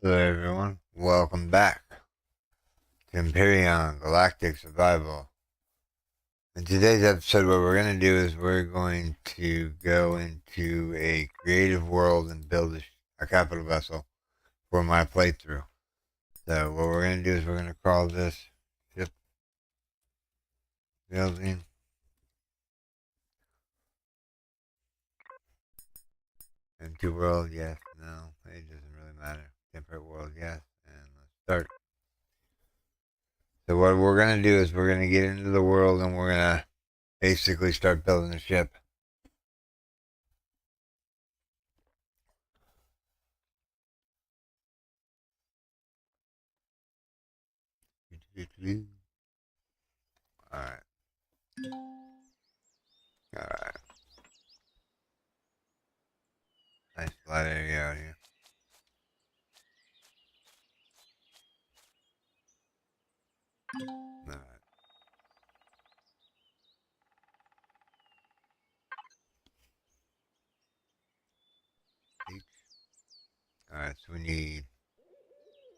Hello everyone, welcome back to Empyrion Galactic Survival. In today's episode, what we're going to do is we're going to go into a creative world and build a capital vessel for my playthrough. So what we're going to do is we're going to call this ship building. Empty world, yes, no, it doesn't really matter. Temperate world, yes, and let's start. So what we're going to do is we're going to get into the world and we're going to basically start building the ship. Alright. Alright. Nice flat area out here. Alright. Alright, so we need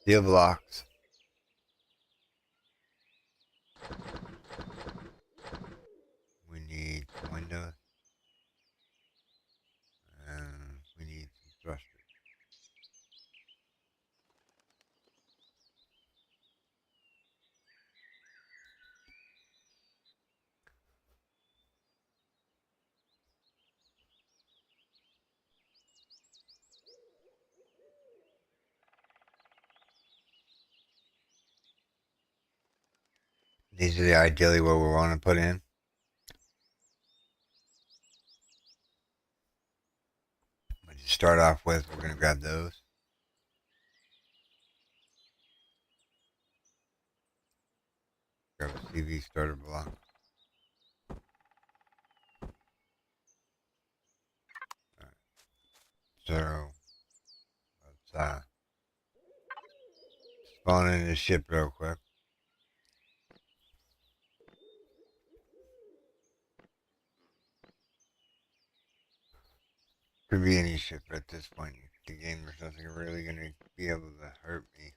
steel blocks. We need windows. And we need some thrusters. These are the ideally what we want to put in. But to start off with, we're going to grab those. Grab a CV starter block. Alright. So, let's spawn in the ship real quick. Could be any ship at this point. The game, there's nothing really going to be able to hurt me.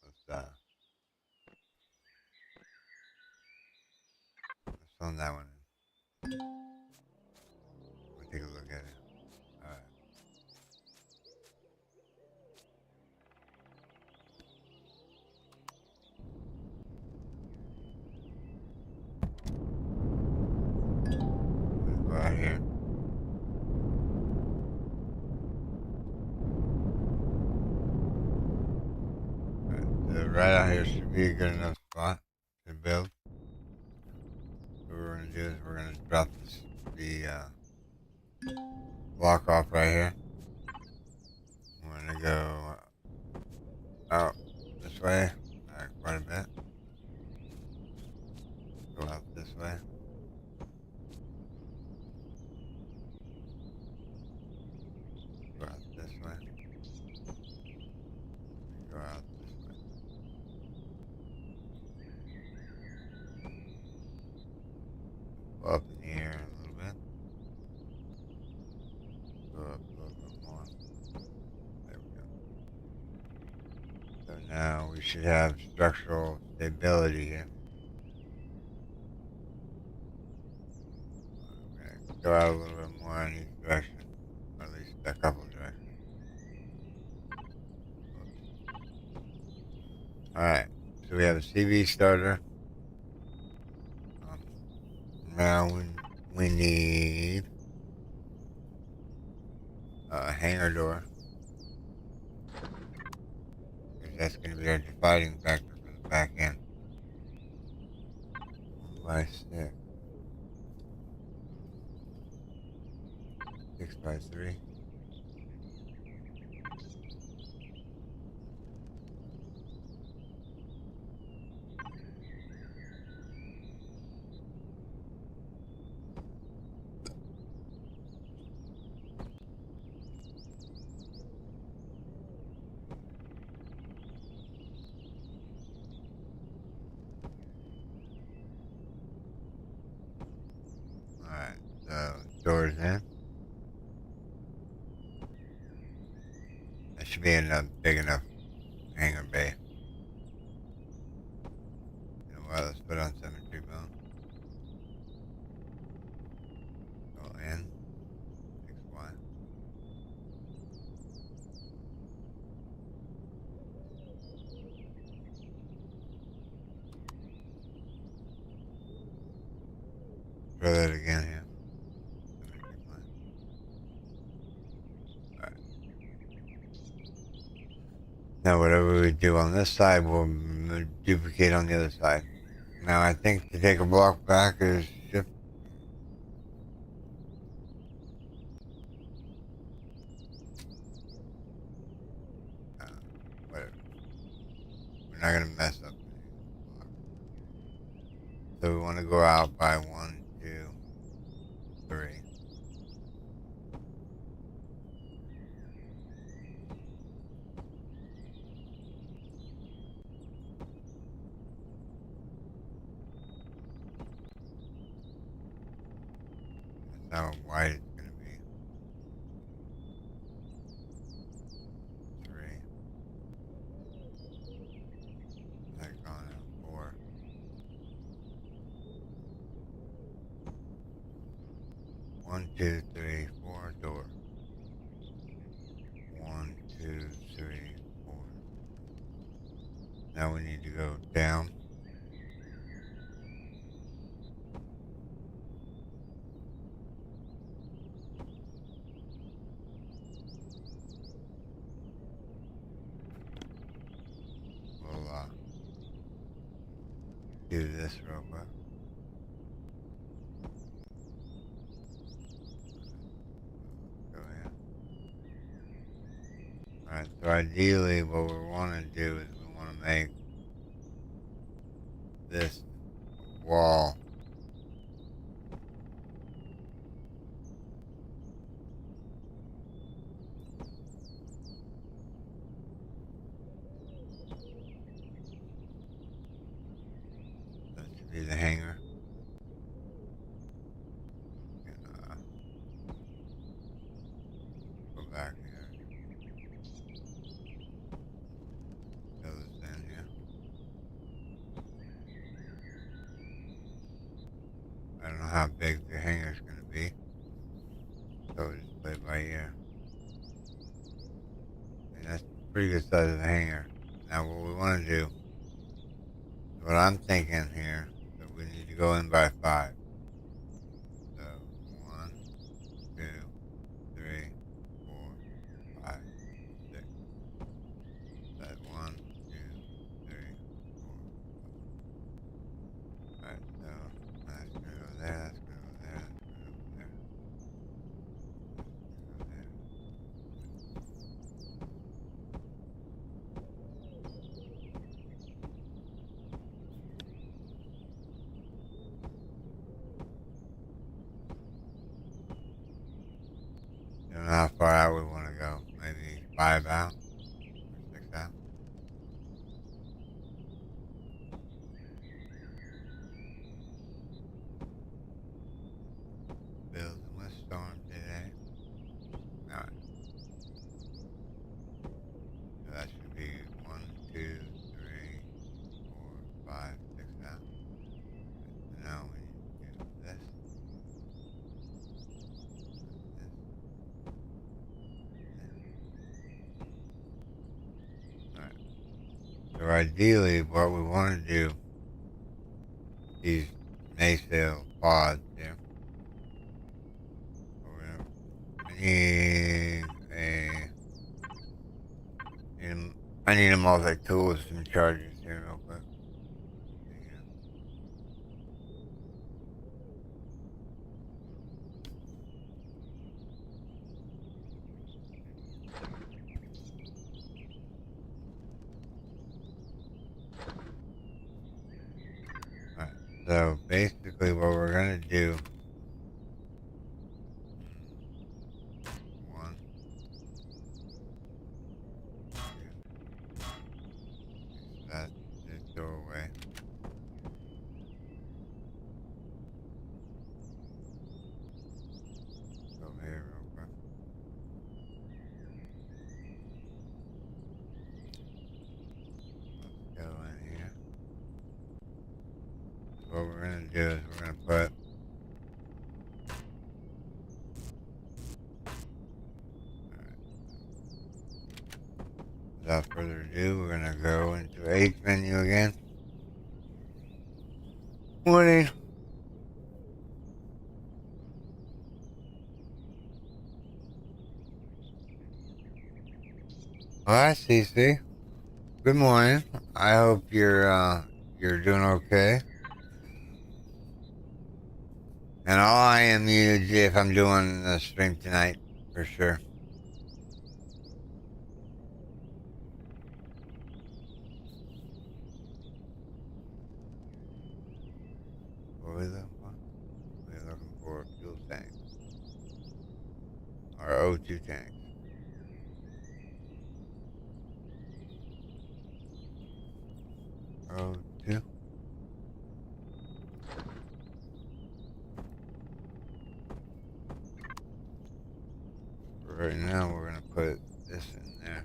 Let's phone that one in. We'll take a look at it. Alright. Let's go out here. Right out here should be a good enough spot to build. What we're going to do is we're going to drop the block off right here. We're going to go out this way quite a bit. Go out this way. Go out this way. Go out this way. Go up in the air a little bit. Go up a little bit more. There we go. So now we should have structural stability here. Go out a little bit more in each direction, or at least a couple of directions. Alright, so we have a CV starter. Now we need a hangar door. Because that's going to be our dividing factor for the back end. 1x6. 6x3. Alright, so doors in. That should be enough, big enough hangar bay. You know what? Let's put on symmetry bone. Go in. X, Y. Try that again here. Symmetry plane. Alright. Now whatever we do on this side, we'll duplicate on the other side. Now I think to take a block back is shift. Whatever. We're not going to mess up any block. So we want to go out by 1, 2, 3. That's how wide it's going to be. 3. That's going out 4. 1, 2, 3, 4 door. 1, 2, 3, 4. Now we need to go down. We'll do this real quick. Go ahead. Alright, so ideally what we want to do is we want to make this wall. That should be the hangar. And, go back here. Fill this in here. I don't know how big the hangar is going to be, so we'll just play it by ear. And that's a pretty good size of the hangar. Now what we want to do, what I'm thinking here, that we need to go in by 5. So 1, 2, 3, 4, 5, 6. That 1, 2, 3, 4, 5. Alright, so that's gonna go there, that's gonna go there, that's gonna go there. That's gonna go there. I don't know how far out we want to go. Maybe 5 out or 6 out. Building with storm today. Alright. So that should be 1, 2, 3, 4, 5, 6 out. Right, so now we need to do this. Alright. So ideally what we want to do, these Maysail pods here. I need a multi-tool with some chargers here real quick. Alright, so basically what we're gonna do, 1, 2, that's the doorway. Go over here real quick. what we're going to do is we're going to put without further ado, we're going to go into H menu again. Morning. Hi, Cece. Good morning. I hope you're doing okay. And I'll IM you if I'm doing the stream tonight, for sure. What are we looking for? We're looking for a fuel tank. Or O2 tank. O2. Right now, we're going to put this in there.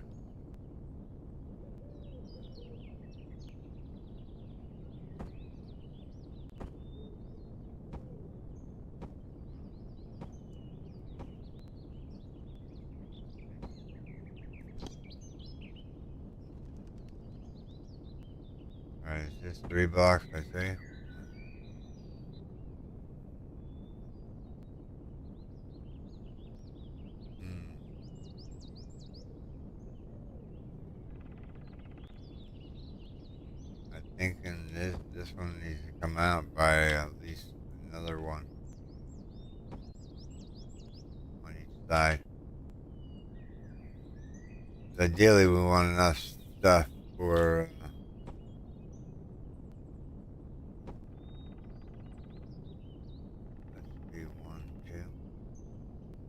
Alright, it's just 3 blocks, I say. I think this one needs to come out by at least another one on each side. So ideally, we want enough stuff for let's see, 1, 2,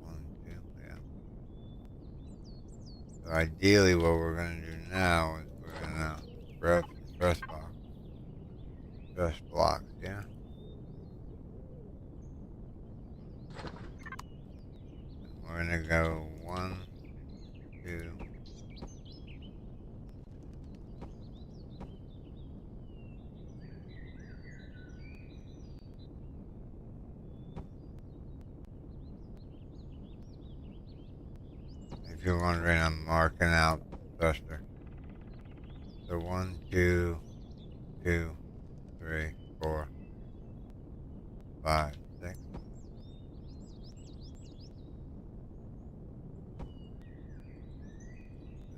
1, 2, yeah. So ideally, what we're gonna do now is we're gonna grab some truss blocks, yeah. And we're gonna go 1, 2. If you're wondering, I'm marking out thruster. So 1, 2, 2, 3, 4, 5, 6.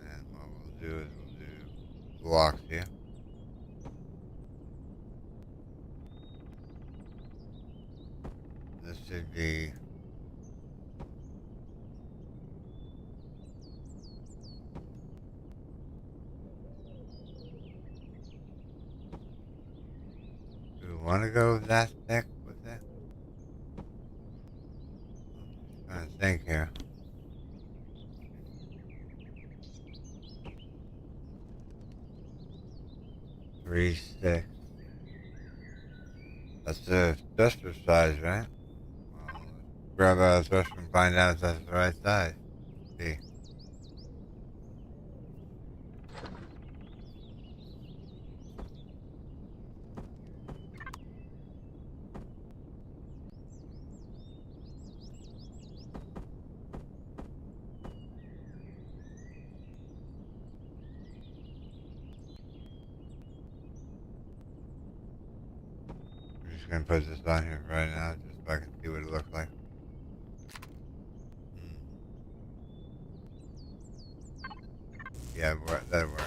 And what we'll do is we'll do blocks here. This should be do we want to go that thick with it? I'm trying to think here. Three, 6. That's the thruster size, right? Well, let's grab out a thruster and find out if that's the right size. Let's see. I'm just gonna put this on here right now, just so I can see what it looks like. Yeah, that'll work.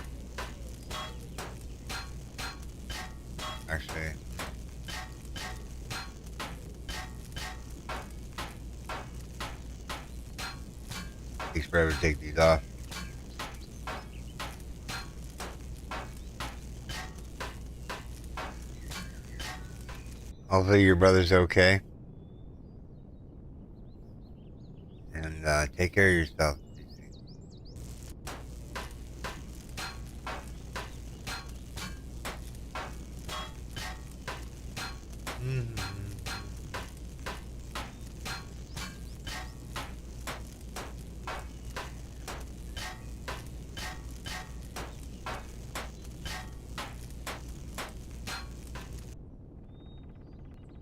Actually, takes forever to take these off. Hopefully your brother's okay. And take care of yourself.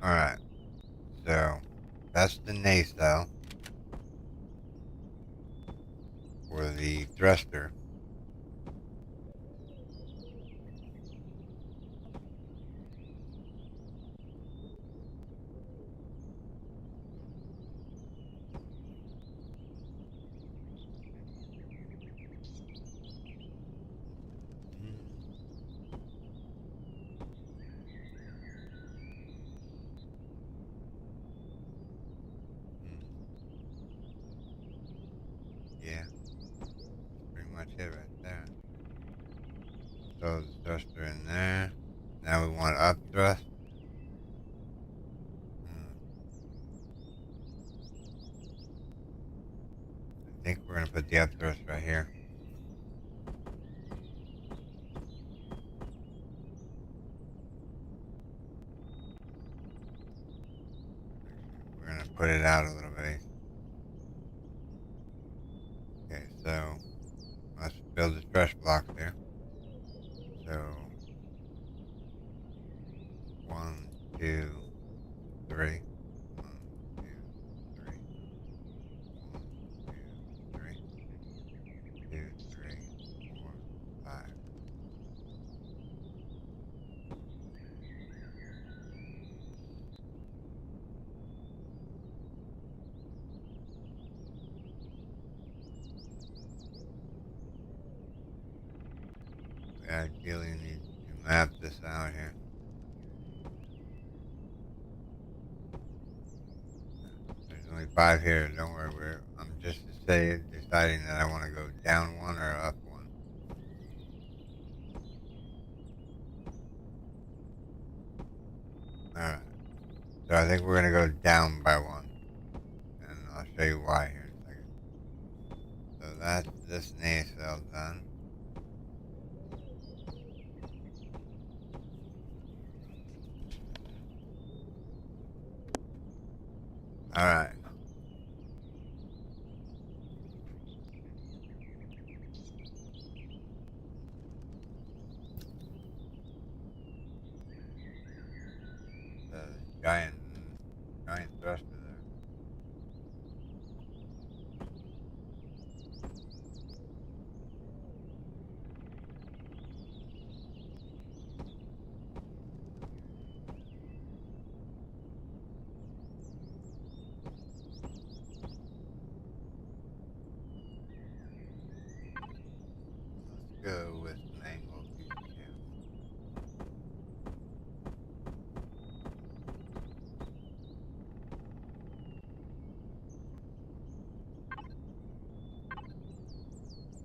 Alright, so that's the nacelle for the thruster. Yeah, that's pretty much it right there. Throw the thruster in there. Now we want up thrust. Hmm. I think we're gonna put the up thrust right here. Actually, we're gonna put it out a little bit. Okay, so let's build the thrust blocks here. So 1, 2, 3. 1, 2, 3. 1, 2, 3. 2, 3, 4, 5. We ideally need to map this out here. There's only 5 here. Don't worry. I'm just deciding that I want to go down 1 or up 1. All right. So I think we're gonna go down by 1, and I'll show you why here in a second. So that's this nacelle done. All right. The giant thruster there. Let's go with some angle 2.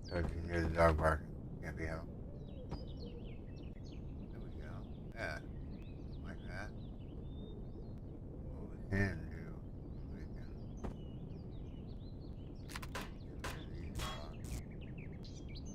So if you can hear the dog barking, can't be helped. There we go. Yeah, like that. What we can do is we can get rid of these blocks. Get rid of this.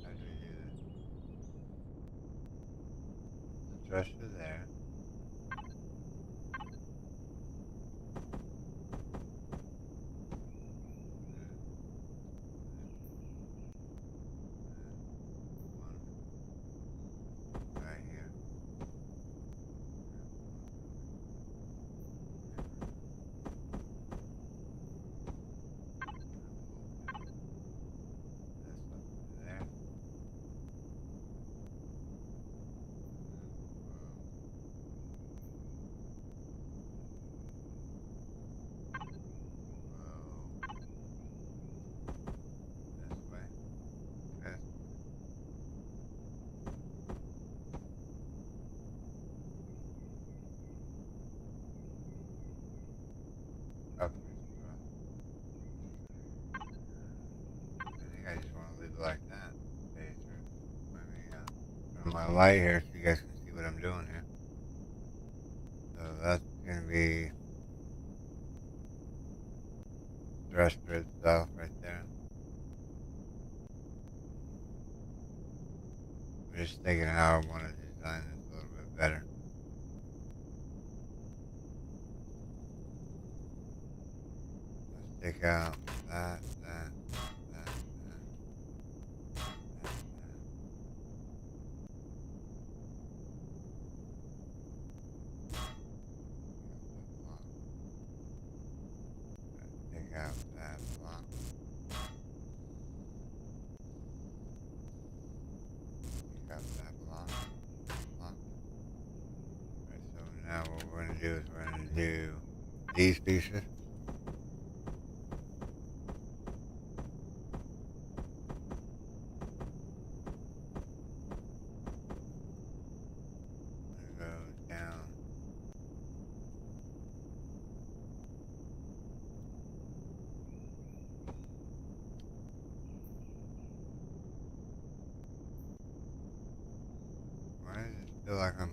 How do we do this? The thruster there. One right here. This up to there. We'll go this way. This. Up this thrust. I think I just want to leave it like that. Okay, let me turn my light here so you guys can see what I'm doing here. be thruster itself right there. I'm just thinking how I want to design this a little bit better. Let's take out that. Take out that block. Take out that block. Alright, so now what we're going to do is we're going to do these pieces. I'm going to go down. Why does it feel like I'm...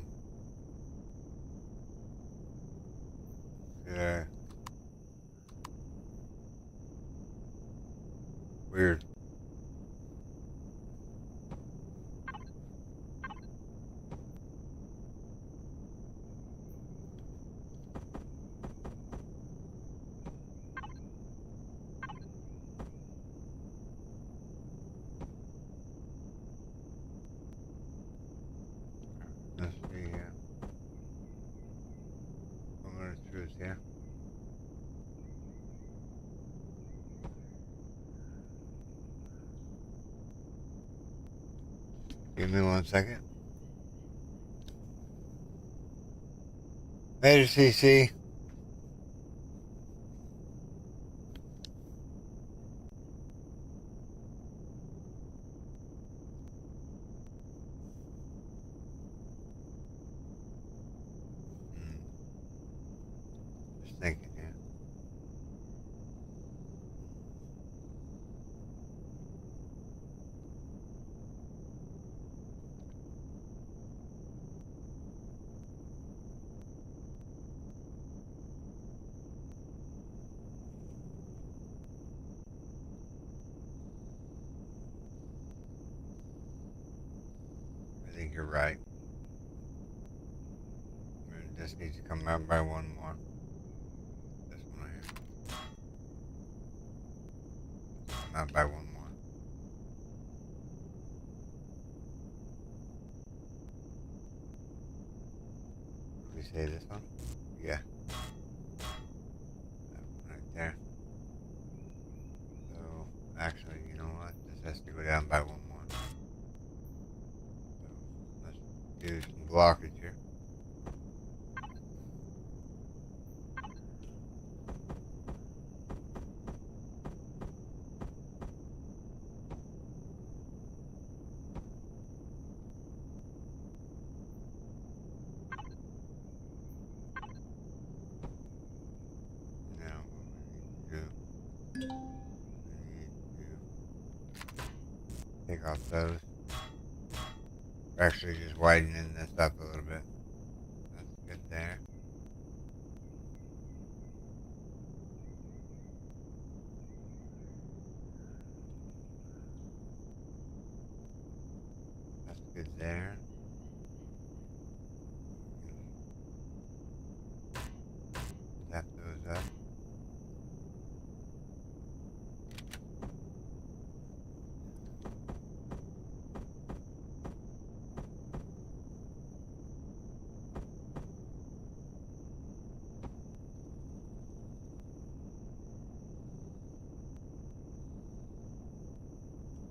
Yeah. Weird. Let's see here. I'm going to choose here. Give me 1 second. Later, CC. Just thinking here. I think you're right. This needs to come out by one more. This one right here. Come out by one more. Did we say this one? Yeah. That one right there. So, actually, you know what? This has to go down by one more. So, let's do some blockage here. Now, what we need to do, we need to take off those. We're actually just widening this up a little bit. That's good there. That's good there. Tap those up.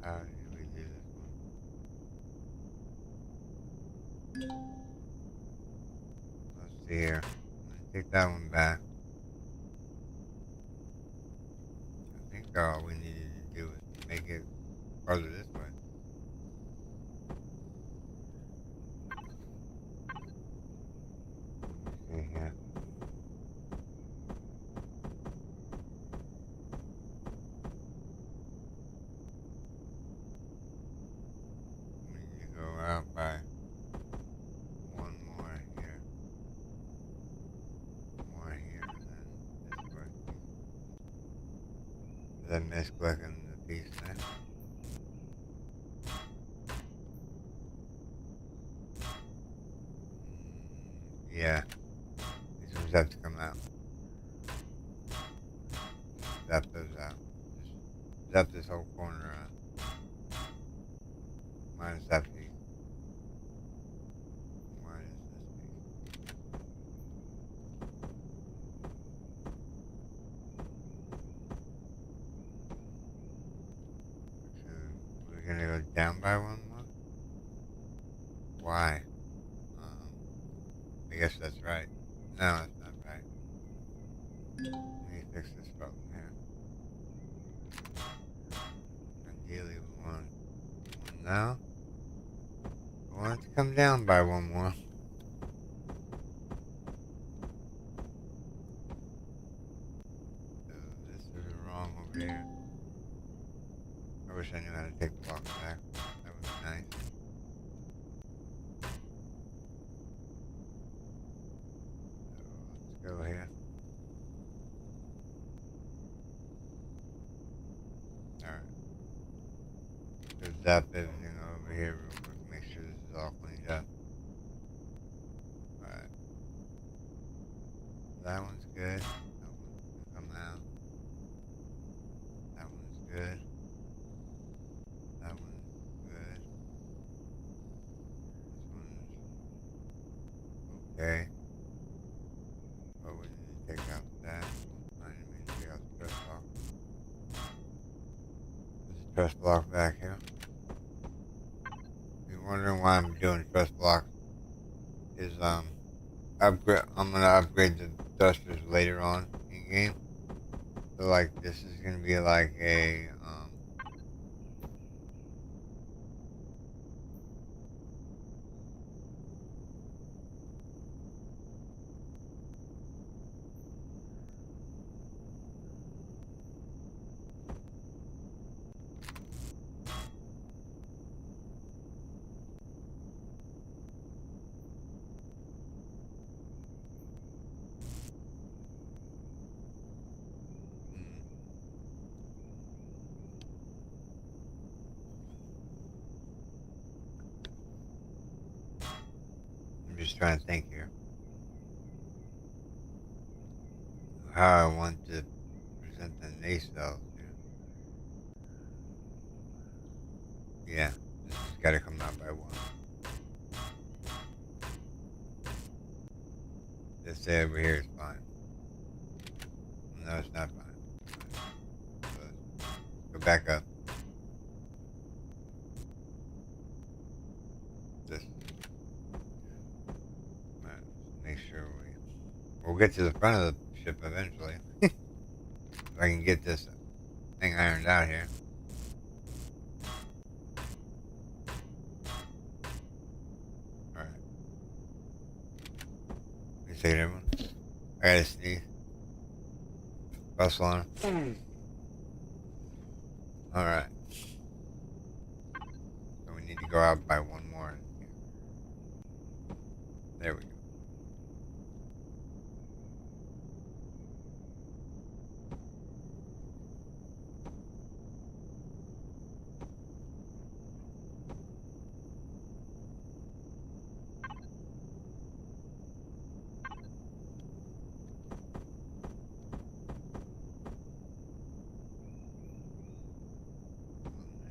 How do we do this one? Let's see here. Let's take that one back. I think all we needed to do is make it farther this way. Let me see here. We need to go out by one more here. I misclicking the piece there. Yeah, these ones have to come out. Zap those out. Just zap this whole corner out. Minus that piece. Minus this piece. So we're gonna go down by one more? Why? I guess that's right. No, that's not right. Let me fix this problem here. Ideally we want one now. I want it to come down by one more. So this is wrong over here. I wish I knew how to take blocks back. That would be nice. So let's go here. Alright. So zap everything over here real quick. Make sure this is all cleaned up. Alright. That one's good. That one's gonna come out. That one's good. That one's good. This one's okay. But we need to take out that. I need to take out the press block. Put the press block back here. If you're wondering why I'm doing press block, is upgrade. I'm gonna upgrade the dusters later on in game. So like this is gonna be like a I'm just trying to think here how I want to present the nacelles here. Yeah, this has got to come out by one. This over here is fine. No, it's not fine. So go back up. Just make sure we'll get to the front of the ship eventually. If I can get this thing ironed out here. Alright. Let me see it, everyone. I gotta sneeze. Bustle on. Alright. So we need to go out by one more. There we go.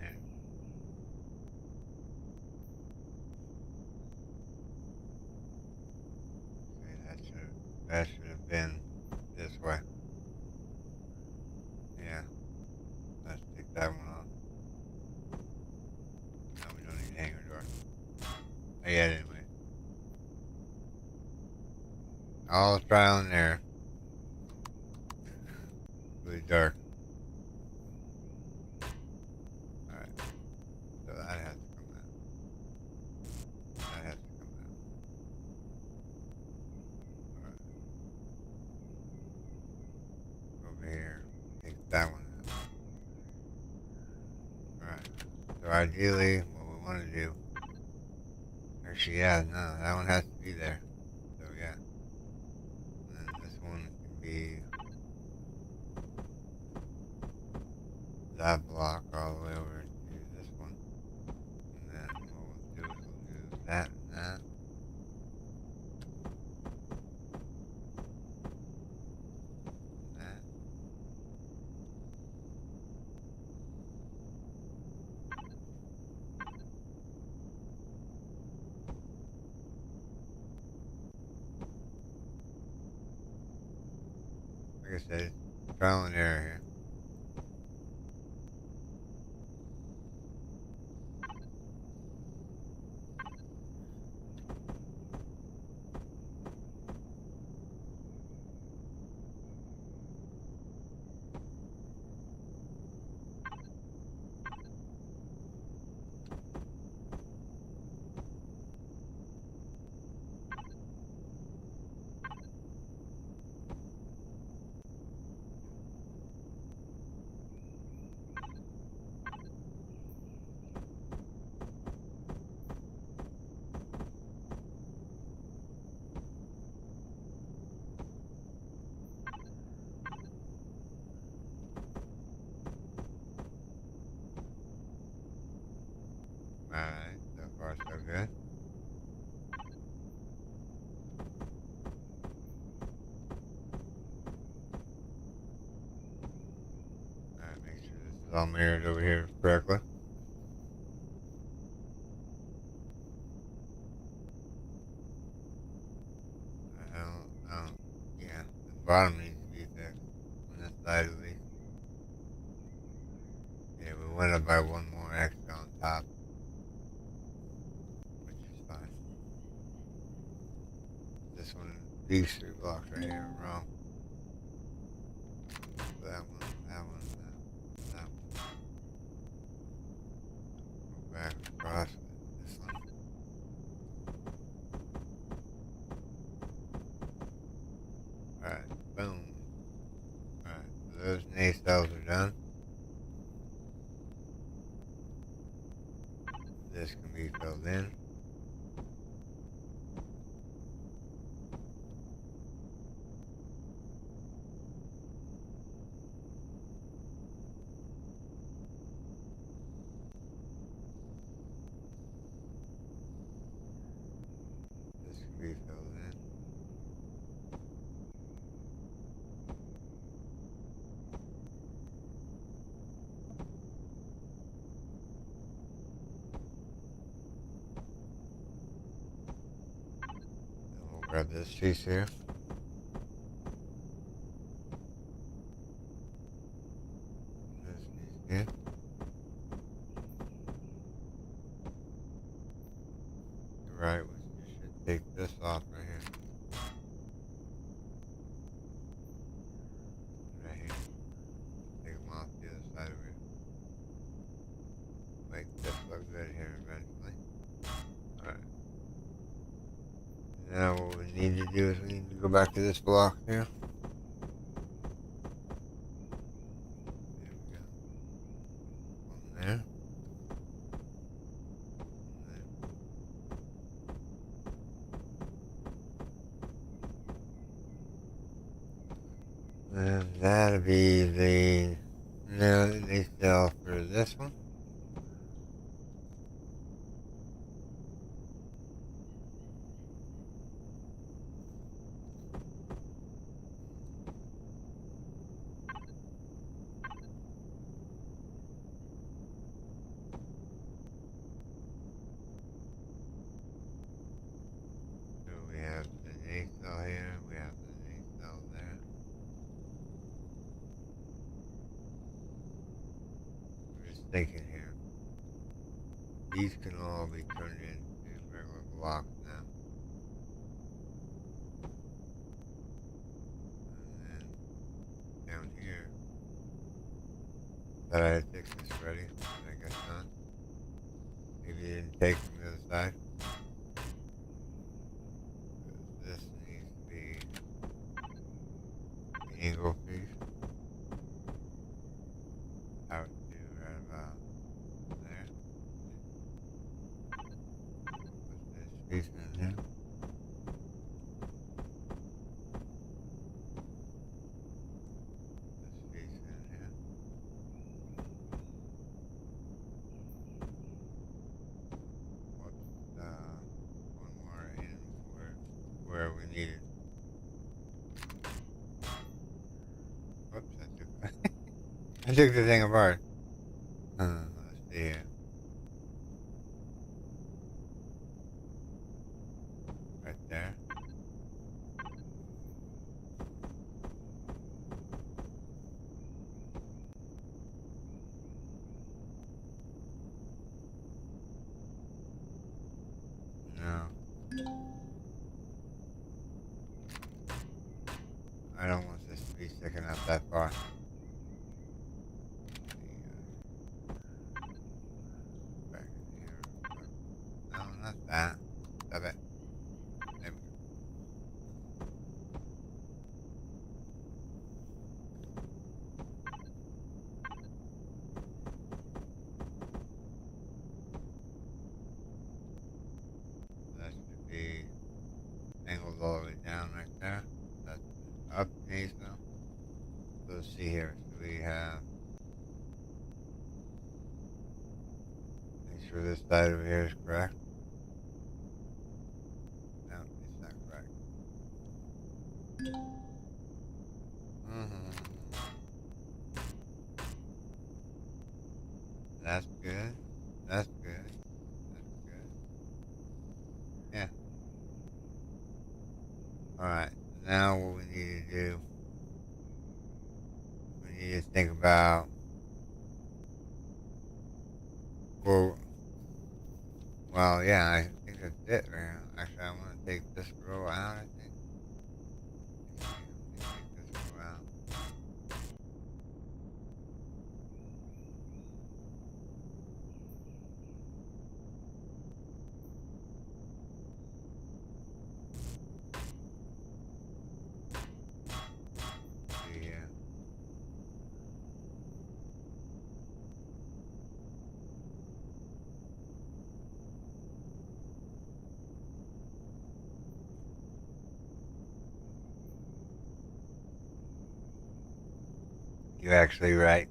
There. Okay, that should have been this way. Yeah. Let's take that one off. No, we don't need a hanger door. Oh, yeah, anyway. All trial and error. Really dark. Alright. So that has to come out. That has to come out. Alright. Over here. Take that one out. Alright. So ideally, what we want to do. Actually, yeah, no, that one has to be there. So, yeah. And then this one can be that block all the way over to this one. And then what we'll do is we'll do that and that. And that. Like I said, trial and error here. Alright, so far so good. Alright, make sure this is all mirrored over here correctly. Yeah, the bottom needs to be fixed on this side at least. Yeah, we went up by one more extra on top, which is fine. This one, these three blocks right here are wrong. That one, that one, that one. Go back across with this one. Alright, boom. Alright, so those nacelles are done. This can be filled in. This can be filled in. Then we'll grab this piece here. This piece here. You're right, we should take this off right here. Right here. Take them off the other side of it. Make this look good here eventually. Alright. Now what we need to do is we need to go back to this block here. There we go. One there. And that'll be the nacelle for this one. So we have the nacelle here, we have the nacelle there. We're just thinking here. These can all be turned into regular blocks now. And then down here, thought I had fixed this already, but I guess not. Maybe you didn't take from the other side. This needs to be the angle piece. Out to right about there. Put this piece in here. This piece in here. I took the thing apart. Let's see here. Right there. No. I don't want this to be sticking out that far. Back in here. No, not that. Stop it. There we go. That should be angled all the way down right there. That's up needs though. So let's see here. So we have, make sure this side over here is correct. No, it's not correct. That's good. That's good. That's good. Yeah. Alright. Now what we need to do, we need to think about, well, yeah, I think that's it right now. Actually, I want to take this row out, I think. Let me take this row out. See here. You're actually right.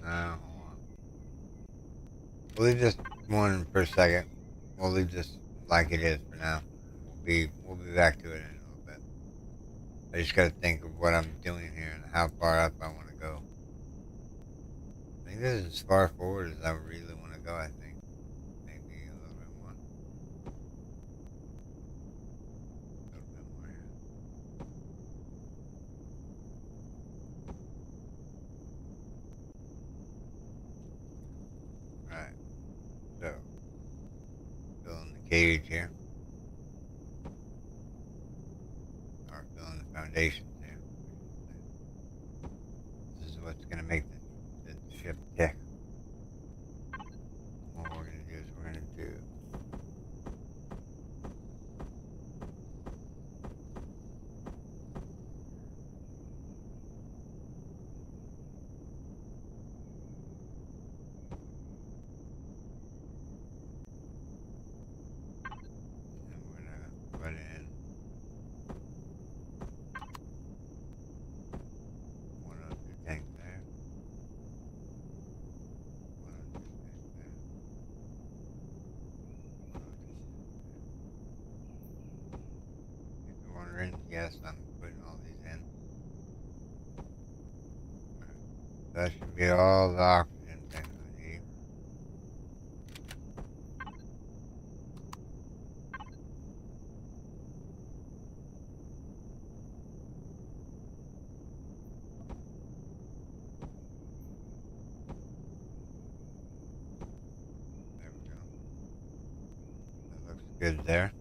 No, hold on. We'll leave this one for a second. We'll leave this like it is for now. We'll be back to it in a little bit. I just gotta think of what I'm doing here and how far up I want to go. I think this is as far forward as I really want to go, I think. Maybe a little bit more. A little bit more here. Alright, so fill in the cage here. Or fill in the foundations here. This is what's gonna make the ship tick. What we're gonna do is we're gonna do and we're gonna put in one of the tanks there. One of the tanks there. One of the If you're wondering, yes, I'm putting all these in. Right. That should be all the oxygen tanks we need. There we go. That looks good there.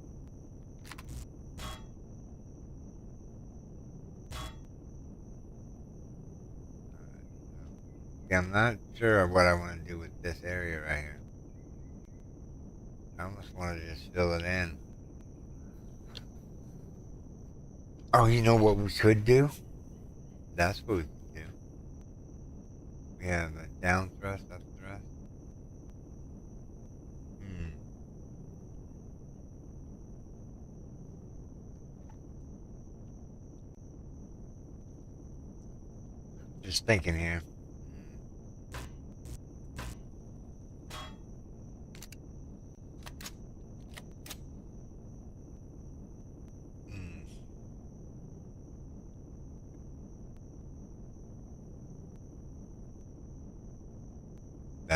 Alright, so see, I'm not sure what I want to do with this area right here. I almost want to just fill it in. Oh, you know what we could do? That's what we could do. We have a down thrust, up thrust. Hmm. Just thinking here.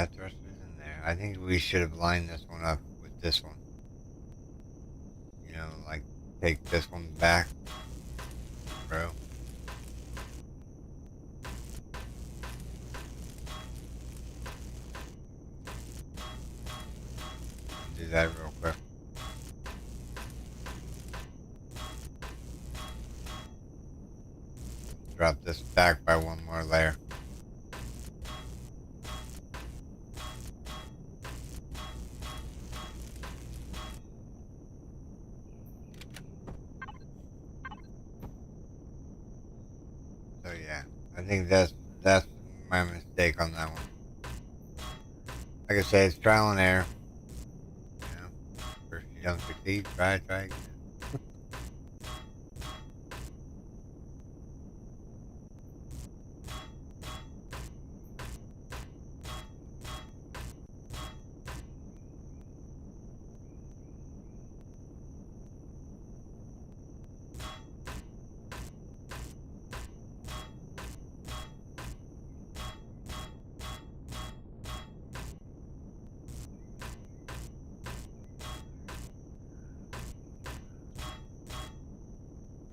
that thruster's in there. I think we should have lined this one up with this one. You know, like take this one back, bro. Do that real quick. Drop this back by one more layer. So yeah, I think that's my mistake on that one. Like I say, it's trial and error. You know, first you don't succeed, try again.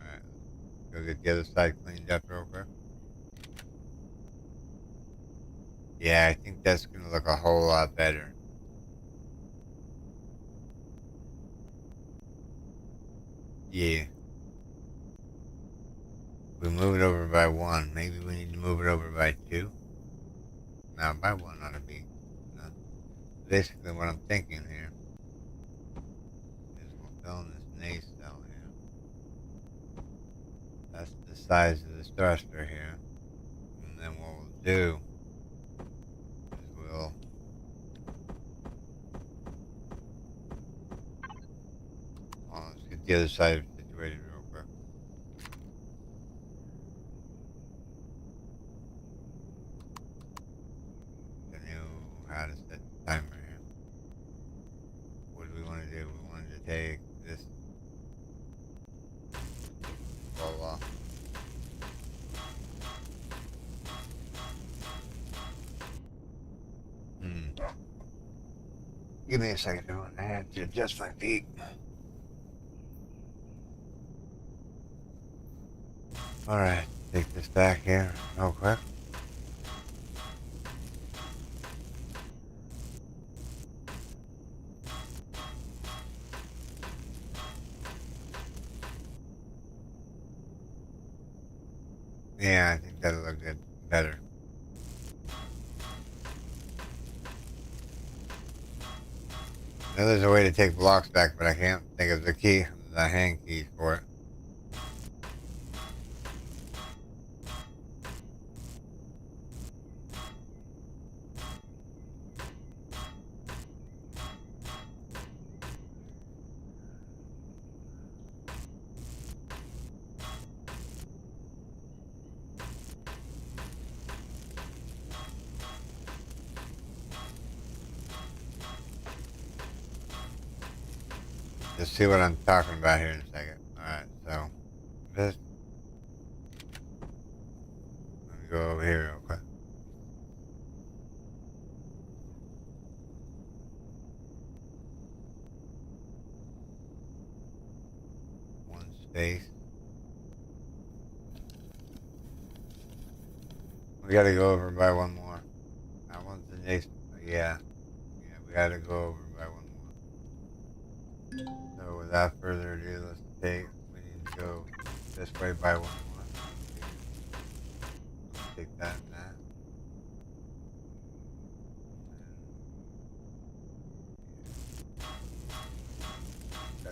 Alright, go get the other side cleaned up real quick. Yeah, I think that's gonna look a whole lot better. Yeah. We move it over by one. Maybe we need to move it over by two. Now by one ought to be. Uh, Basically, what I'm thinking here is we'll fill in this nacelle here. That's the size of this thruster here. And then what we'll do is we'll let's get the other side situated real quick. I knew how to set the timer here. What do we want to do? We wanted to take this ball off. Give me a second, everyone. I have to adjust my feet. Alright, take this back here real quick. Yeah, I think that'll look good. Better. I know there's a way to take blocks back, but I can't think of the hand keys for it. Just see what I'm talking about here in a second. Alright, so this. Let me go over here real quick. One space. We gotta go over by one more. That one's the next. Yeah. Yeah, we gotta go over by one more. So without further ado, we need to go this way by one more. Take that and that. I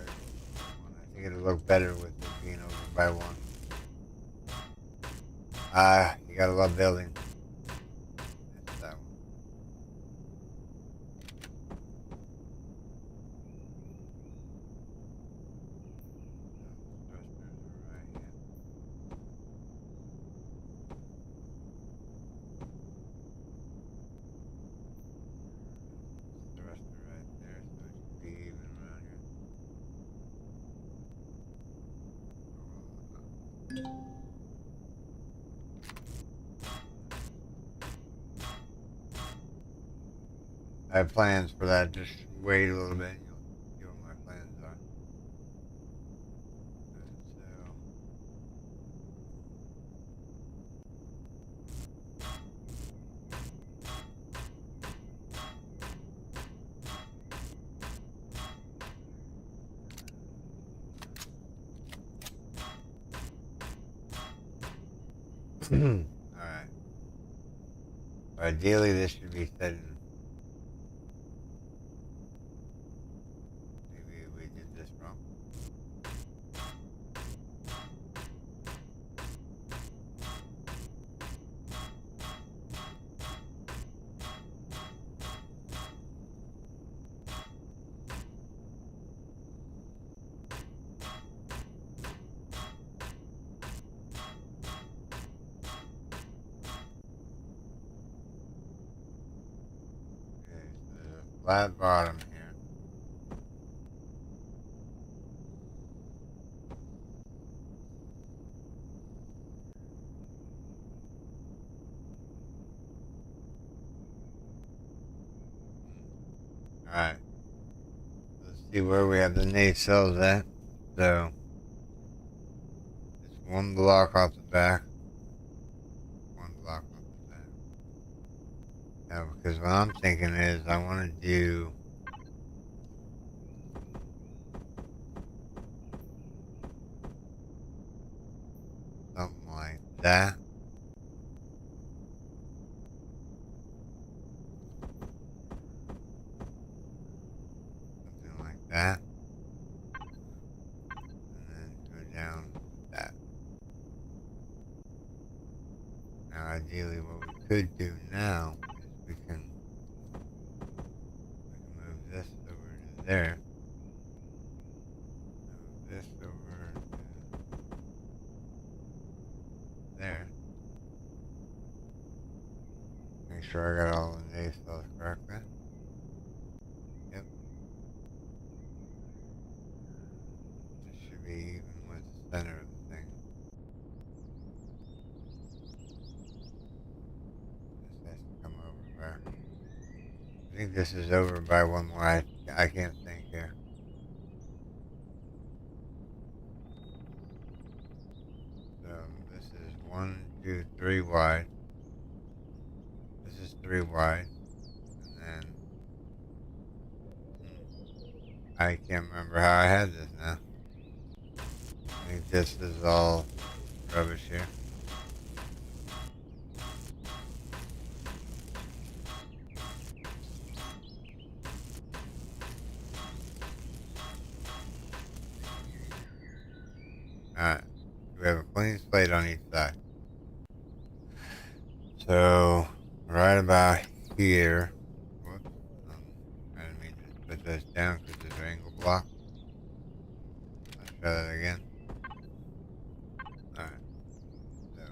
think it'll look better with it being over by one. You gotta love building. That's that one. Thrusters are right here. Thruster right there, so it should be even around here. I have plans for that. Just wait a little bit and you'll see what my plans are. So, alright. Ideally, this should be set in. Maybe we did this wrong. Okay, so there's a flat bottom here. Alright. Let's see where we have the nacelles at. So, it's one block off the back. One block off the back. Now, because what I'm thinking is I want to do something like that. Something like that. And then go down that. Now, ideally, what we could do now is we can move this over to there. Move this over to there. Make sure I got all the nacelles correctly. Yep. This should be even with the center of the thing. This has to come over there. I think this is over by one more. I can't think here. So this is 1, 2, 3 wide. This is 3 wide. And then I can't remember how I had this now. I think this is all rubbish here. Alright. We have a clean slate on each side. So, right about here. Whoops. I didn't mean to put this down because it's an angle block. Let's try that again. Alright. So,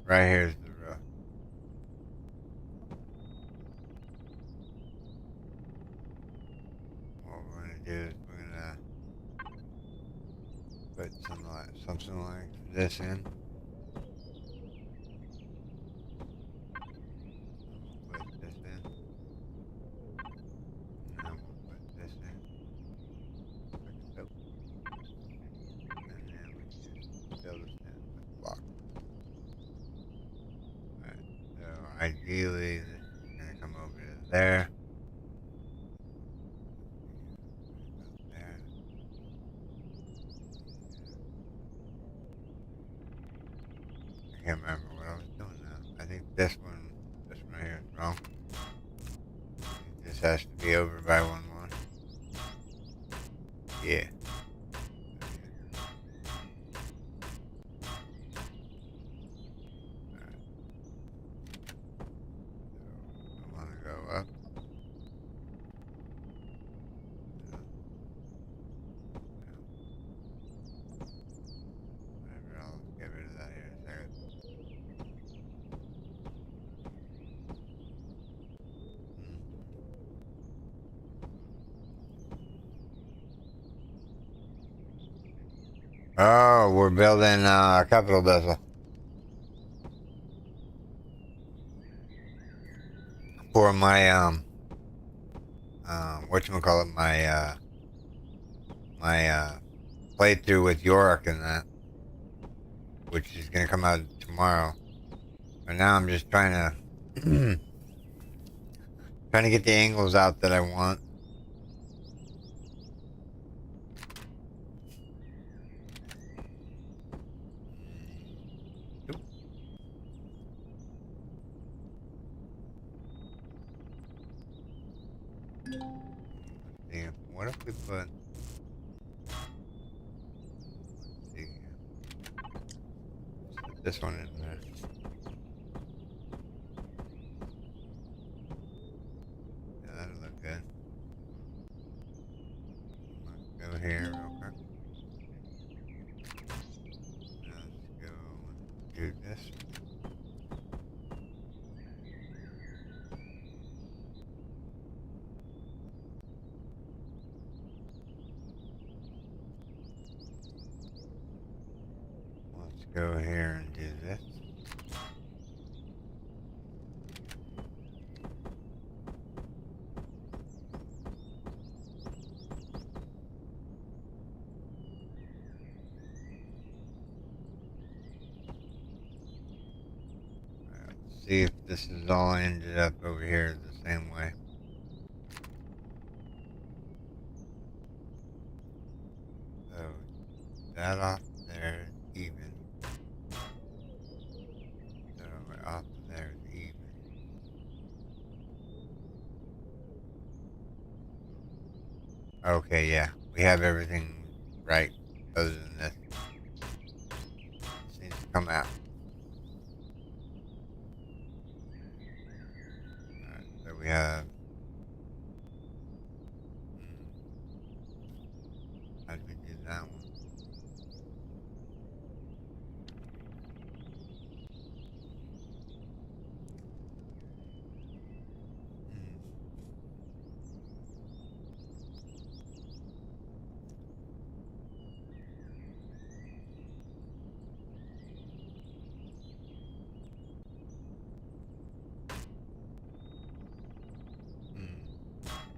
right here's the roof. What we're going to do is we're going to put something like this in. We'll put this in. And then we'll put this in. Like so. And then we just fill this in with the block. Alright. So ideally this is going to come over to there. There. I can't remember what I was doing now. I think this one right here is wrong. This has to be over by one more. Yeah. Alright. So I want to go up. Whatever, I'll get rid of that here in a second. Oh, we're building a Capital Vessal for my whatchamacallit, my playthrough with Yorick and that, which is gonna come out tomorrow. But now I'm just trying to trying to get the angles out that I want. Oop. Let's see. What if we put? Let's see here. Let's put this one in there. Yeah, that'll look good. Let's go here real quick. Let's go and do this. Let's go here and do this. Let's see if this is all ended up over here the same way. So that off there is even. So off of there is even. Okay, yeah. We have everything right other than this. This needs to come out. Alright, so we have how did we do that one?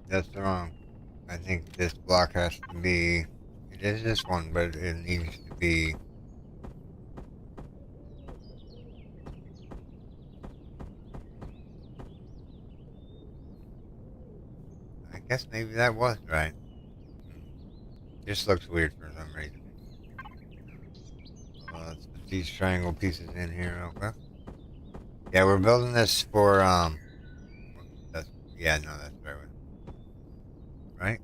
That's wrong. I think this block has to be. It is this one, but it needs to be. I guess maybe that was right. Just looks weird for some reason. Let's put these triangle pieces in here, okay? Yeah, we're building this for That's yeah, no, that's right. Right?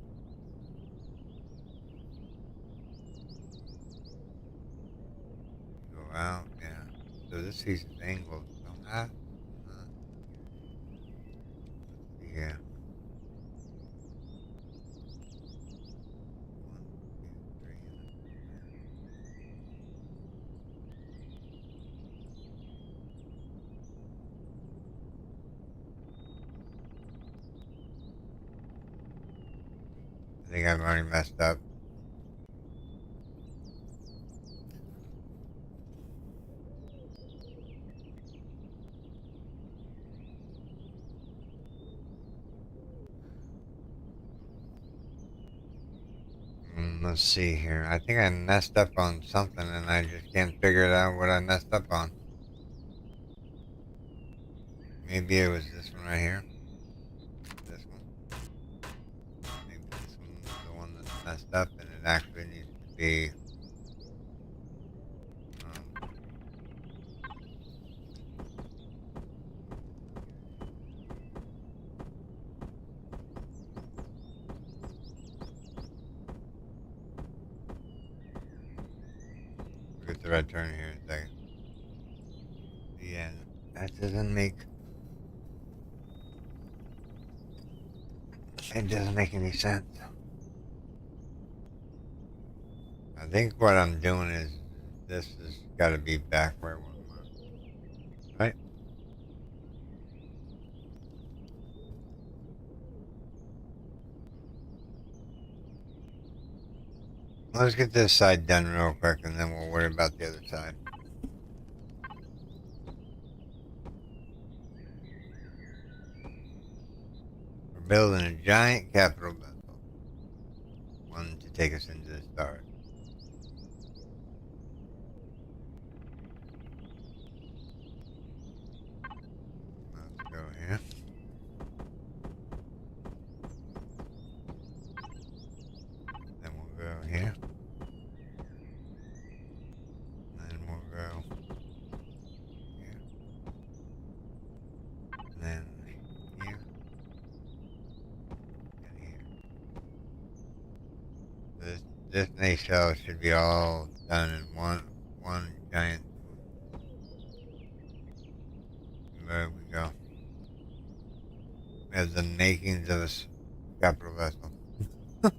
Go out, yeah. So this piece is angled somehow. Let's see here. 1, 2, 3. I think I've already messed up. Let's see here. I think I messed up on something and I just can't figure it out what I messed up on. Maybe it was this one right here. This one. Maybe this one was the one that's messed up and it actually needs to be. Um, we'll get the right turn here in a second. Yeah, that doesn't make. It doesn't make any sense. I think what I'm doing is this has got to be back where it was. Right? let's get this side done real quick, and then we'll worry about the other side. We're building a giant capital vessel, one to take us into the stars. Let's go here. Then we'll go here. Then we'll go here. And then here. And here. This nacelle should be all done in one giant swoop. There we go. We have the makings of a capital vessel. I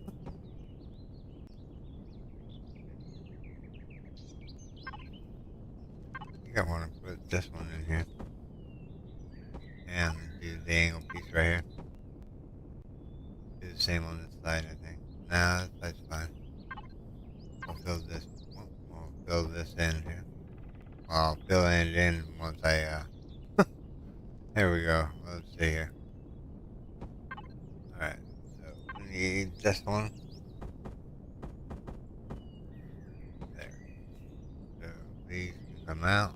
think I want to put this one in here. And do the angle piece right here. Do the same on this side, I think. Nah, that side's fine. We'll fill this. We'll fill this in here. Well, I'll fill it in once I, there we go. Let's see here. Alright, so we need this one. There. So these can come out.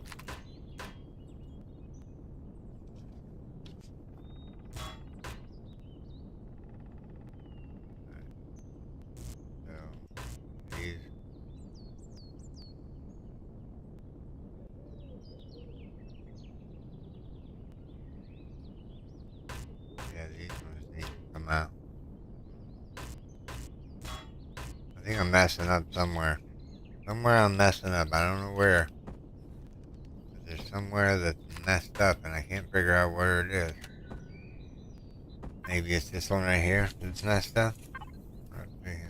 Yeah, these ones need to come out. I think I'm messing up somewhere. Somewhere I'm messing up. I don't know where. But there's somewhere that's messed up and I can't figure out where it is. Maybe it's this one right here that's messed up. Let's see here.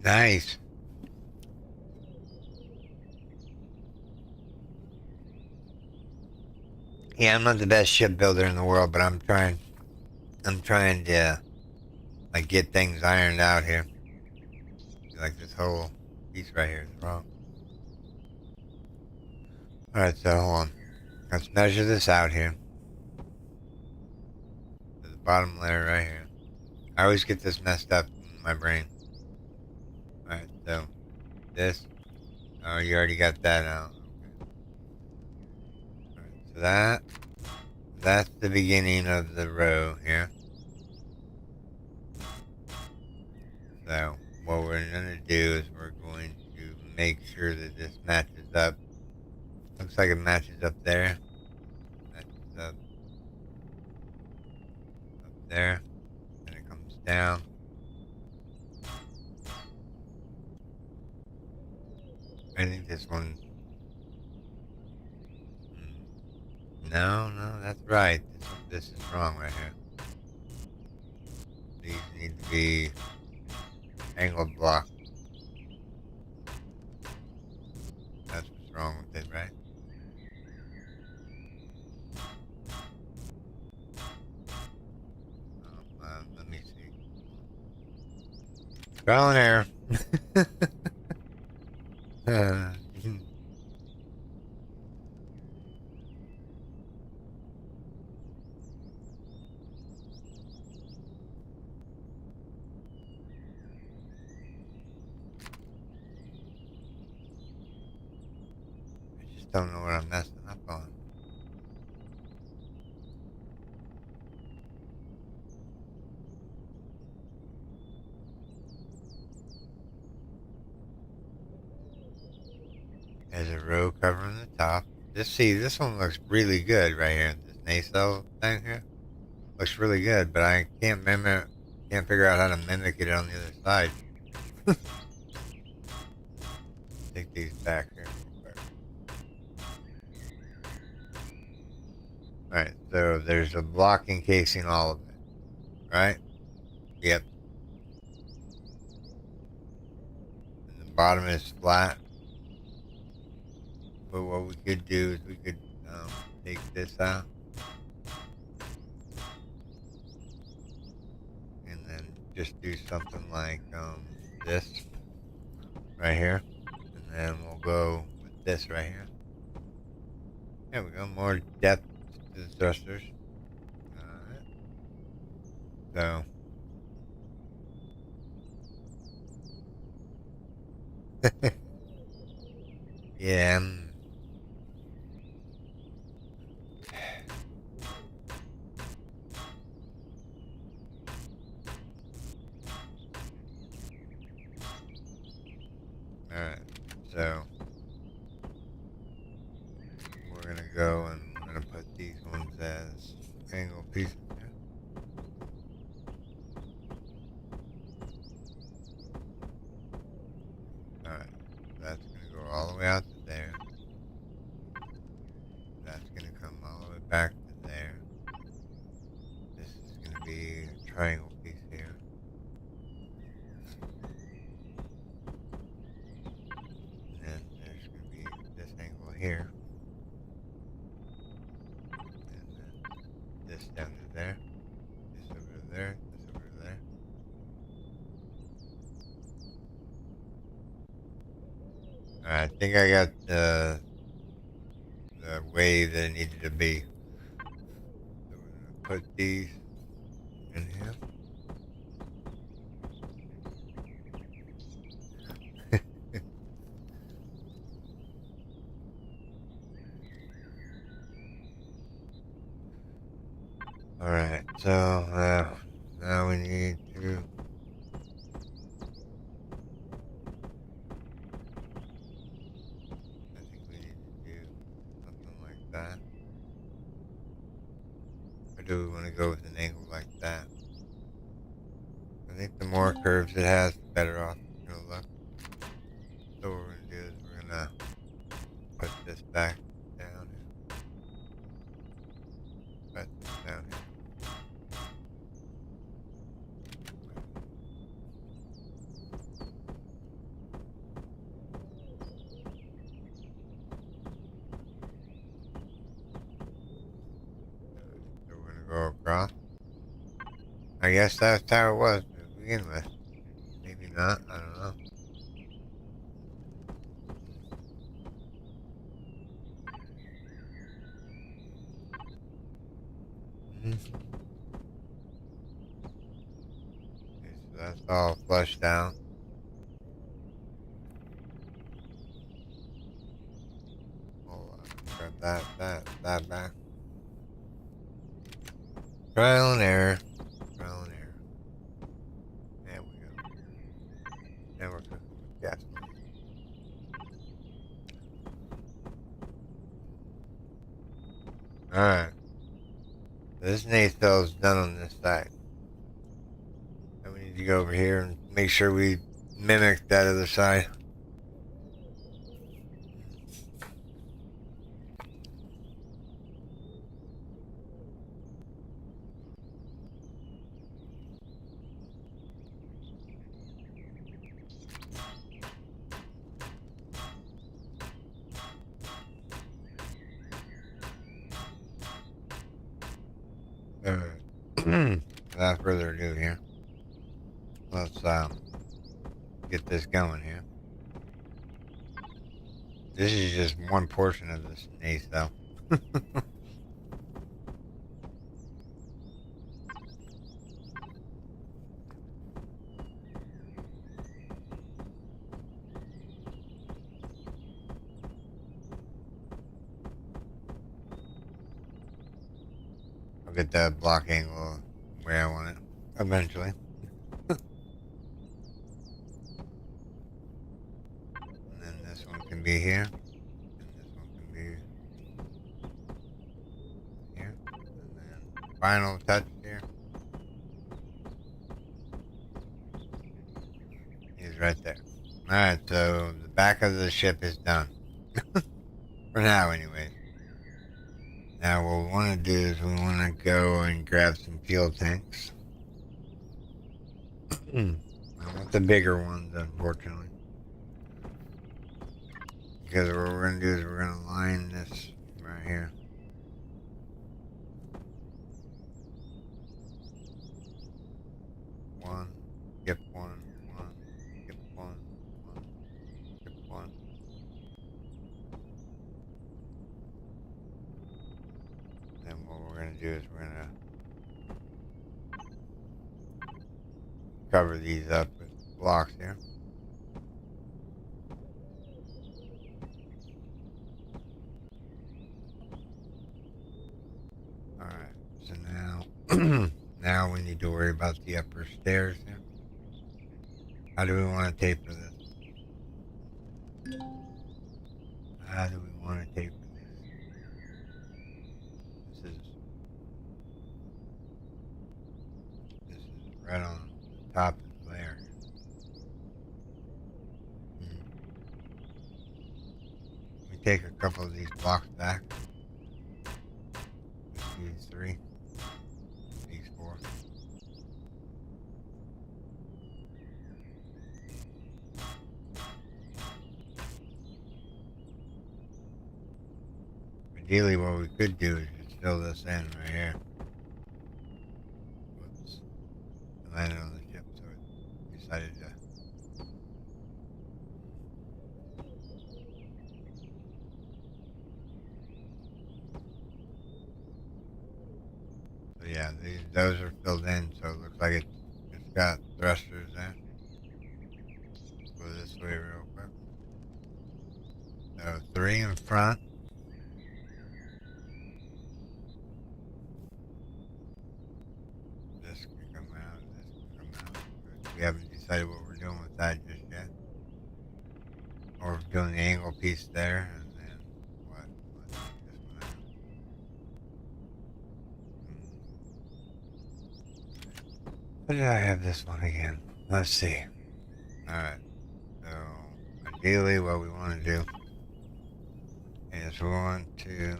Nice. Yeah, I'm not the best shipbuilder in the world, but I'm trying to like get things ironed out here. Like this whole piece right here is wrong. Alright, so hold on. Let's measure this out here. To the bottom layer right here. I always get this messed up in my brain. Alright, so this. Oh, you already got that out. Okay. Alright, so that's the beginning of the row here. So what we're gonna do is we're going to make sure that this matches up. Looks like it matches up there. Matches up there. And it comes down. I think this one. No, that's right. This is wrong right here. These need to be angled block. That's what's wrong with it, right? Let me see. Trial and error. Don't know what I'm messing up on. There's a row covering the top. This one looks really good right here. This nacelle thing here looks really good, but I can't Can't figure out how to mimic it on the other side. Take these back here real quick. Alright, so there's a block encasing all of it, right? Yep. And the bottom is flat. But what we could do is we could take this out. And then just do something like this right here. And then we'll go with this right here. There we go, more depth to the thrusters. Alright. So yeah. Alright, so we're gonna go and we're gonna put these ones as angle pieces here. Alright, that's gonna go all the way out to there. That's gonna come all the way back to there. This is gonna be a triangle piece here. And then there's gonna be this angle here. And then this down to there. This over to there. This over to there. I think I got the way that it needed to be. So we're gonna put these in here. Alright, so now we need to I think we need to do something like that. Or do we want to go with an angle like that? I think the more curves it has, the better off it's going to look. So what we're going to do is we're going to put this back down here. Put this down here. So we're going to go across. I guess that's how it was to begin with. Maybe not, I don't know. Okay, so that's all flushed out. Hold on, grab that back. Trial and error. Trial and error. There we go. Now we're cooking with gasoline. Alright. This nacelle is done on this side. And we need to go over here and make sure we mimic that other side. Without further ado here, let's get this going here. This is just one portion of this nacelle. I'll get that block angle where I want it eventually. And then this one can be here. And this one can be here. And then final touch here. right there. Alright, so the back of the ship is done. For now, anyways. Now, what we want to do is we want to go and grab some fuel tanks. I want the bigger ones, unfortunately. Because what we're going to do is we're going to line this right here. One, skip one, skip one, skip one. Then what we're going to do is we're going to cover these up with blocks here. Alright, so now, now we need to worry about the upper stairs here. How do we want to taper this? How do we want to taper these? This is right on the top of the layer. Let me take a couple of these blocks back. These three. These four. Ideally, what we could do is just fill this in right here. Whoops. I landed on the ship, so it decided to. So yeah, those are filled in, so it looks like it's got thrusters there. Go this way real quick. So 3 in front. This can come out, this can come out. But we haven't decided what we're doing with that just yet. Or doing the angle piece there, and then what? Let's take this one out. Where did I have this one again? Let's see. Alright, so ideally what we want to do is we want to,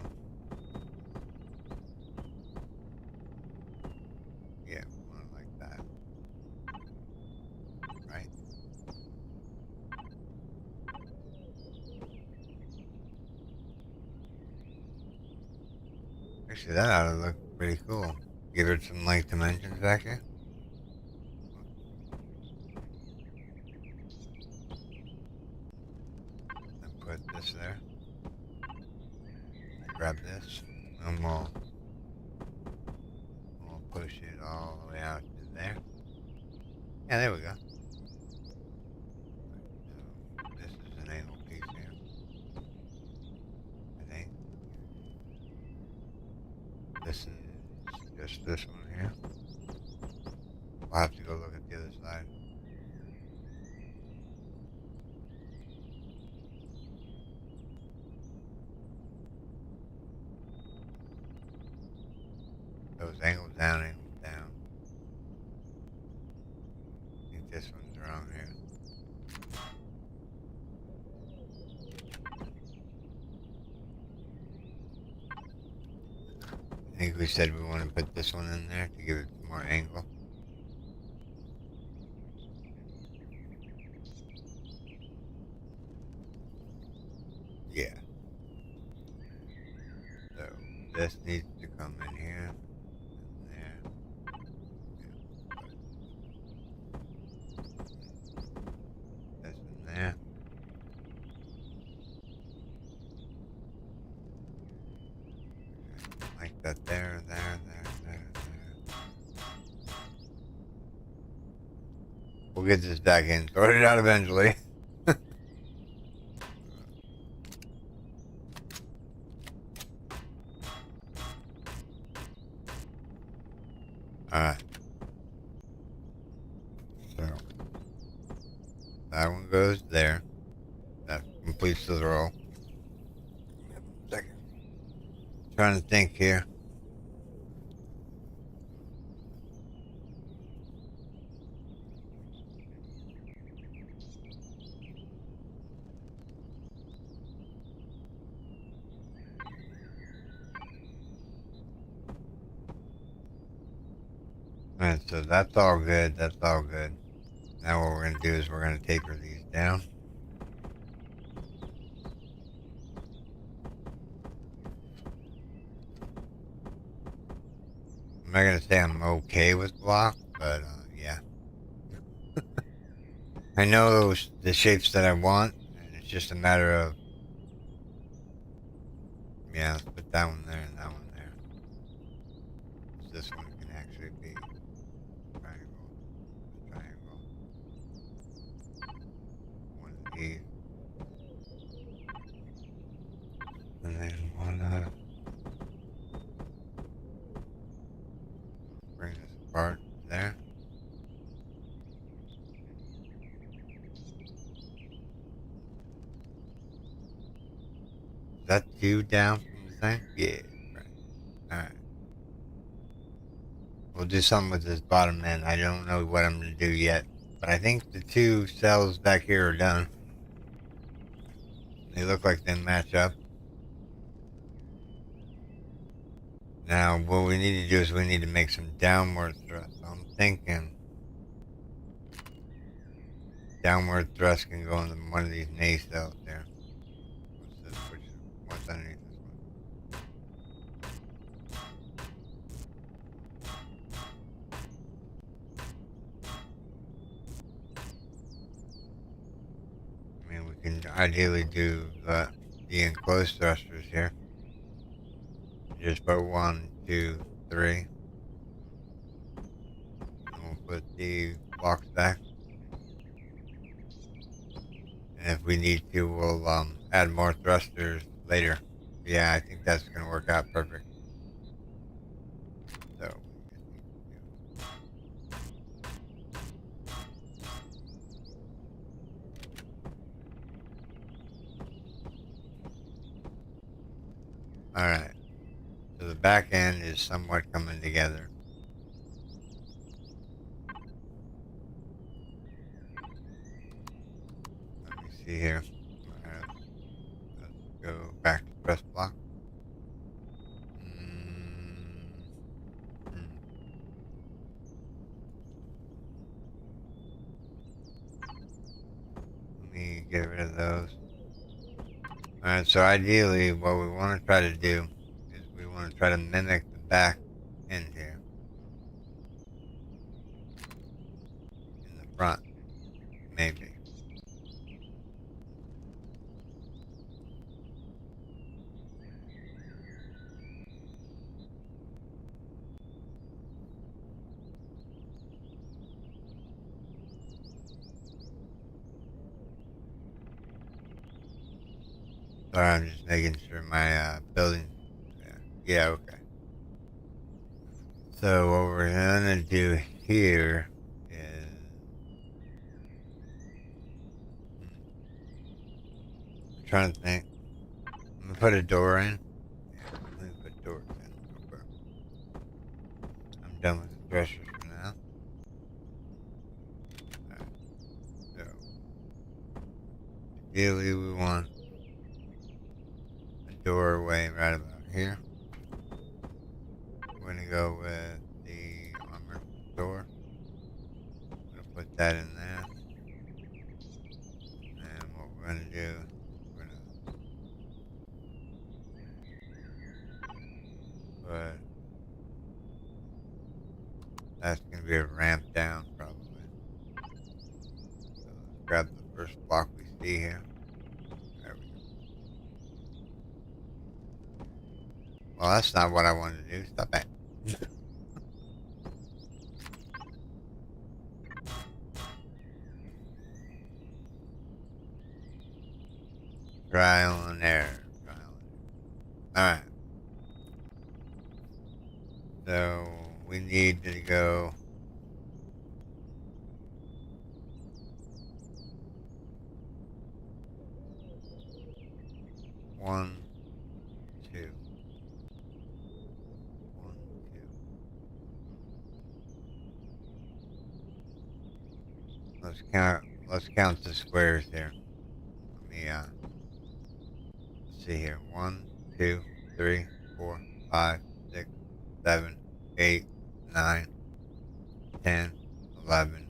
yeah, we want it like that. Right? Actually, that ought to look pretty cool. Give it some like dimensions back here. And put this there. Grab this, and we'll push it all the way out to there. Yeah, there we go. So this is an angle piece here, I think. This is just this one here. I'll have to go look at the other side. Those angles down, angles down. I think this one's wrong here. I think we said we want to put this one in there to give it more angle. Yeah. So this needs to come in here and there. Yeah. This in there. Like that there, there. We'll get this back in. Sort it out eventually. Alright. So that one goes there. That completes the row. Second. Trying to think here. Alright, so that's all good. That's all good. Now what we're going to do is we're going to taper these down. I'm not going to say I'm okay with block, but yeah. I know the shapes that I want, and it's just a matter of, yeah, let's put that one there and that one there. So this one can actually be triangle, triangle. One of these. And then one bring this apart there. Is that two down from the thing? Yeah, right. Alright. We'll do something with this bottom end. I don't know what I'm going to do yet. But I think the two cells back here are done. They look like they match up. Now, what we need to do is we need to make some downward thrust. So I'm thinking downward thrust can go into one of these nacelles there. What's this? What's underneath this one? I mean, we can ideally do the enclosed thrusters here. Just put 1, 2, 3. And we'll put the blocks back. And if we need to, we'll add more thrusters later. Yeah, I think that's going to work out perfect. So, alright. So the back end is somewhat coming together. Let me see here. Let's go back to press block. Let me get rid of those. Alright, so ideally what we want to try to do is we want to try to mimic the back end here. In the front, maybe. Sorry, I'm just making sure my building. Yeah, okay. So what we're gonna do here is I'm trying to think. I'm gonna put a door in. Yeah, let me put doors in real quick. I'm done with the thrusters for now. Alright, so ideally we want a doorway right about here. We're gonna go with the armor door. I'm gonna put that in there. And what we're gonna do, we're gonna put, that's gonna be a ramp down probably. So let's grab the first block we see here. There we go. Well, that's not what I wanted to do. Stop that. Trial and error. Trial and error. Alright. So we need to go 1, 2. 1, 2. Let's count the squares here. Let me let's see here. 1, 2, 3, 4, 5, 6, 7, 8, 9. 10, 11,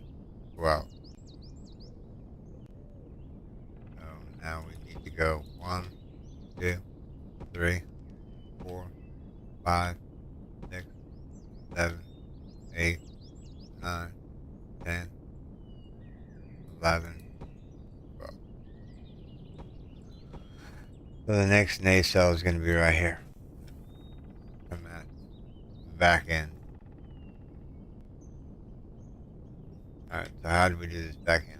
12. So now we need to go 1, 2, 3, 4, 5, 6, 7, 8, 9, 10, 11, 12. So the next nacelle is going to be right here. Come at the back end. Alright, so how do we do this back end?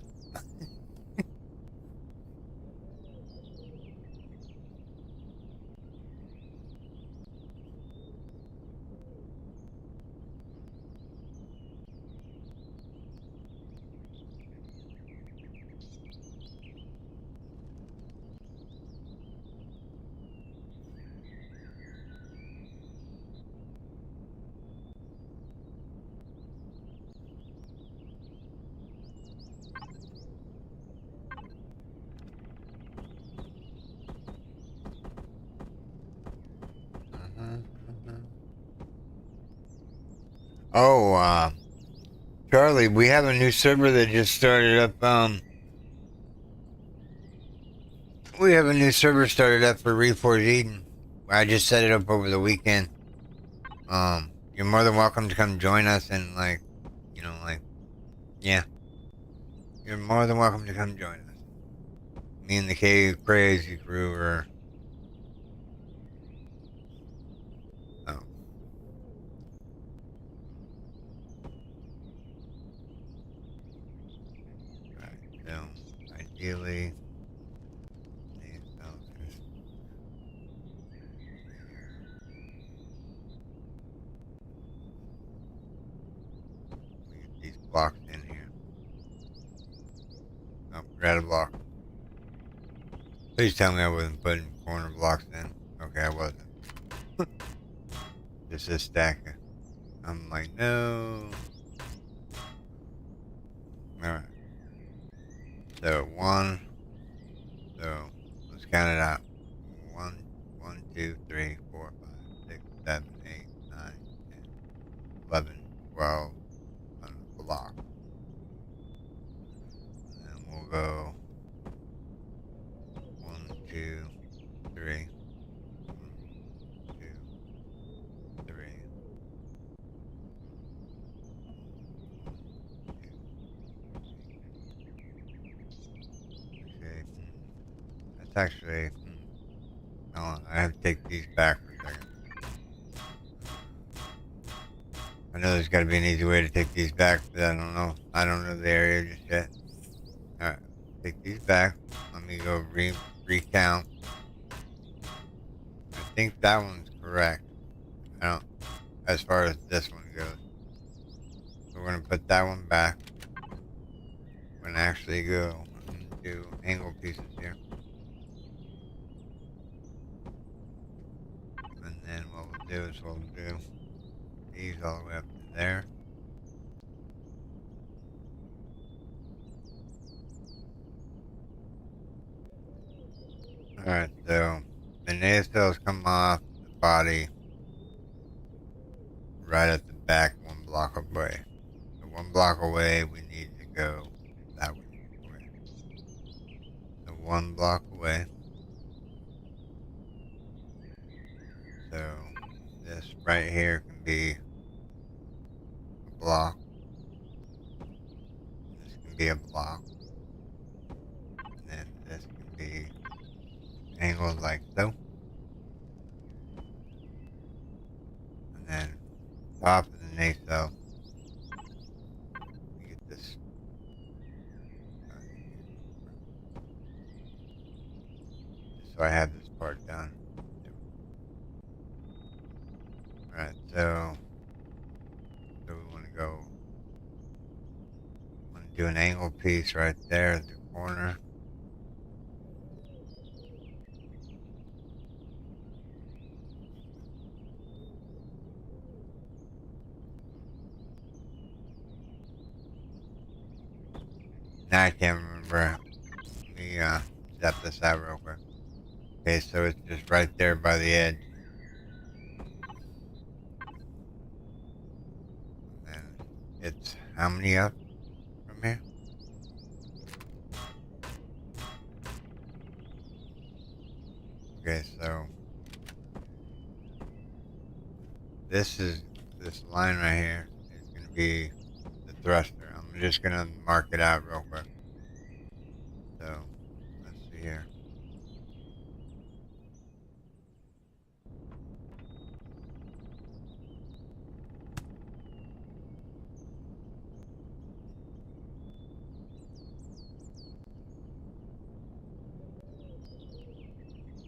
Oh, Charlie, we have a new server that just started up. We have a new server started up for Reforged Eden. I just set it up over the weekend. You're more than welcome to come join us and yeah, you're more than welcome to come join us. Me and the crazy crew are. Oh. Right. So ideally. These blocks in here. Oh, we're out of block. Please tell me I wasn't putting corner blocks in. Okay, I wasn't. Just a stack. I'm like, no. Alright. So, 1. So, let's count it out. 1, 2, 3, 4, 5, 6, 7, 8, 9, 10, 11, 12 on the block. And then we'll go 1, 2, 3, 1, 2, 3. Okay. That's actually. Oh, I have to take these back for a second. I know there's got to be an easy way to take these back, but I don't know. I don't know the area just yet. Alright, take these back. Let me go recount. I think that one's correct. I don't, as far as this one goes. So we're going to put that one back. We're going to actually go and do angle pieces here. And then what we'll do is we'll do these all the way up to there. Alright, so the nacelles come off the body right at the back, 1 block away. So 1 block away, we need to go that way. So 1 block away. So this right here can be a block. This can be a block. And then this can be angled like so. And then top of the nacelle. You get this. Just so I have this part done. Alright, so we want to go. Want to do an angle piece right there at the corner. Now I can't remember. Let me zap this out real quick. Okay, so it's just right there by the edge. And it's how many up from here? Okay, so this line right here is going to be the thruster. I'm just going to mark it out real quick. So let's see here.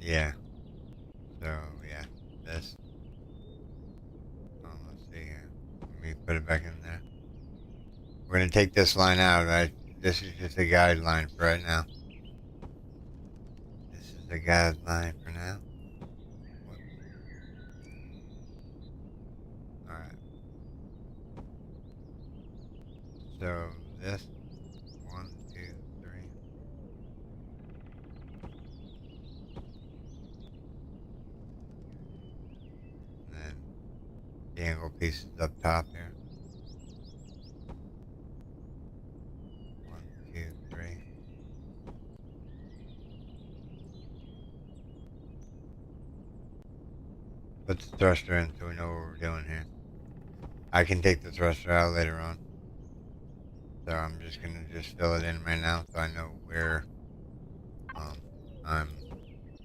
Yeah. So yeah, this. Oh, let's see here. Let me put it back in there. We're gonna take this line out, right? This is just a guideline for right now. This is a guideline for now. Whoops. All right. So this 1, 2, 3. And then the angle pieces up top here. 1, 2, 3. Put the thruster in so we know what we're doing here. I can take the thruster out later on. So I'm just gonna fill it in right now so I know where I'm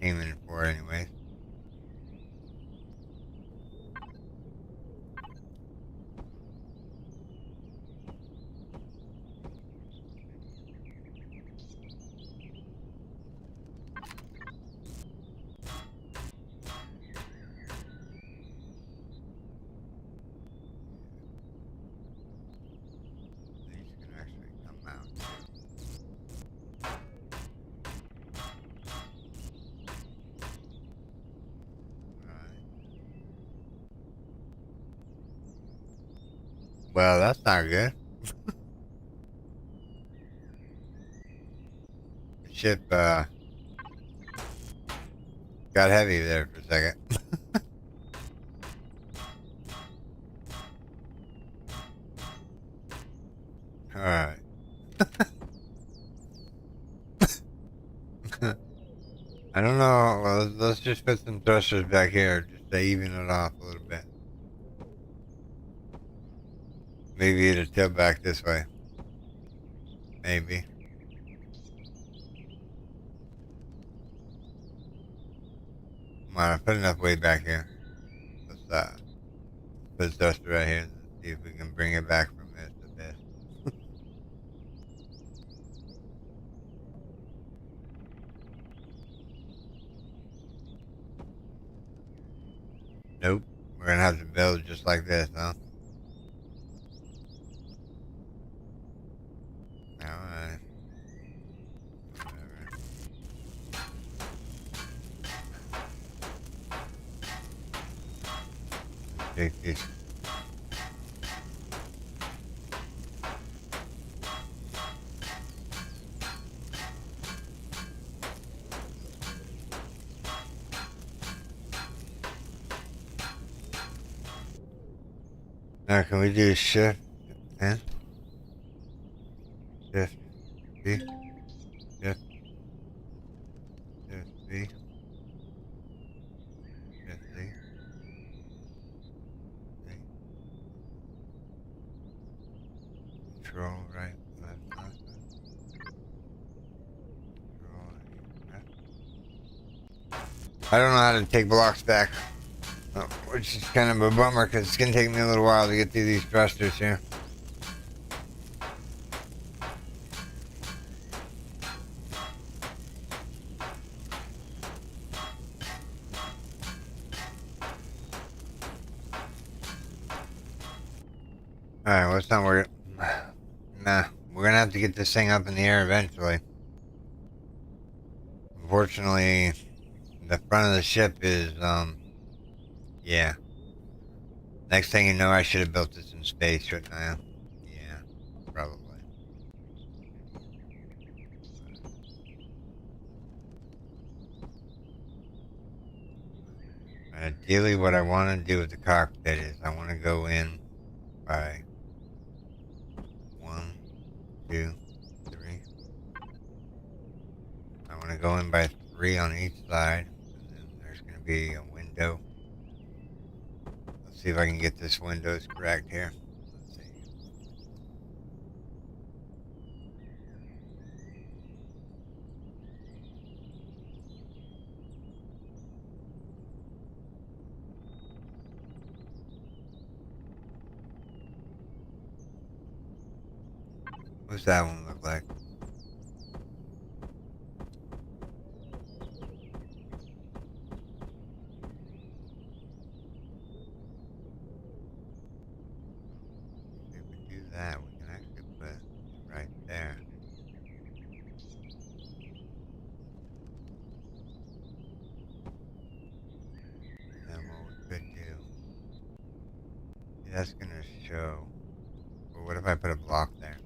aiming for anyways. These can actually come out. Alright. Well, that's not good. The ship got heavy there for a second. Alright. I don't know. Well, let's just put some thrusters back here just to even it off a little bit. Maybe it'll tilt back this way. Maybe. Come on, I put enough weight back here. Let's put a thruster right here and see if we can bring it back from this to this. Nope. We're gonna have to build just like this, huh? Alright. Whatever. Take this. Now can we do shift and shift B? Shift, shift B, shift C, C. Control right, left, left, control right. I don't know how to take blocks back, which is kind of a bummer because it's gonna take me a little while to get through these thrusters here. Alright, let's not worry. Nah, we're gonna have to get this thing up in the air eventually. Unfortunately, the front of the ship is, yeah. Next thing you know, I should have built this in space, shouldn't I? Yeah, probably. Ideally, what I want to do with the cockpit is I want to go in by 2, 3. I want to go in by 3 on each side, and then there's going to be a window. Let's see if I can get this windows correct here. Let's see. What's that one look like? If we do that, we can actually put it right there. And then what we could do, see, that's going to show. But what if I put a block there?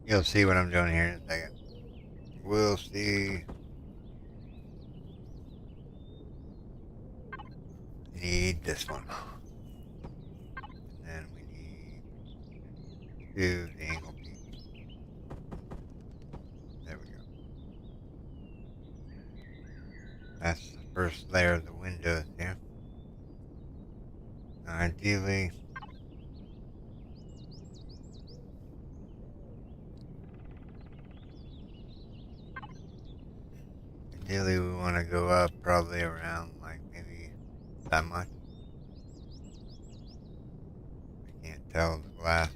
You'll see what I'm doing here in a second. We'll see. Need this one. And then we need the angle piece. There we go. That's the first layer of the windows here. Now ideally, we want to go up probably around like maybe that much. I can't tell the glass.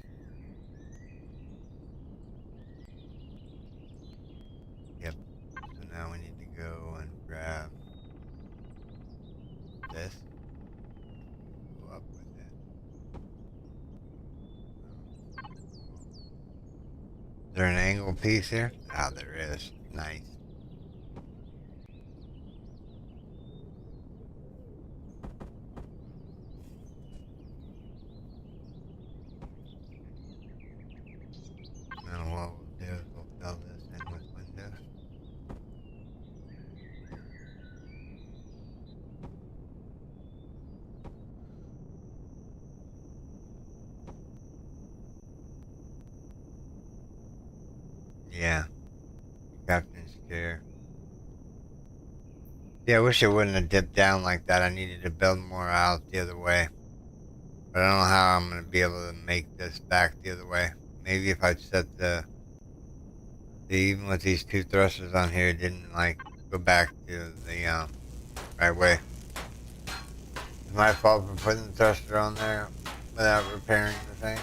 Yep. So now we need to go and grab this. Go up with it. Is there an angle piece here? Ah, there is. Nice. Now what we'll do is we'll fill this in with windows. Yeah. Captain's chair. Yeah, I wish it wouldn't have dipped down like that. I needed to build more out the other way. But I don't know how I'm going to be able to make this back the other way. Maybe if I set even with these 2 thrusters on here, it didn't like go back to the right way. It's my fault for putting the thruster on there without repairing the thing.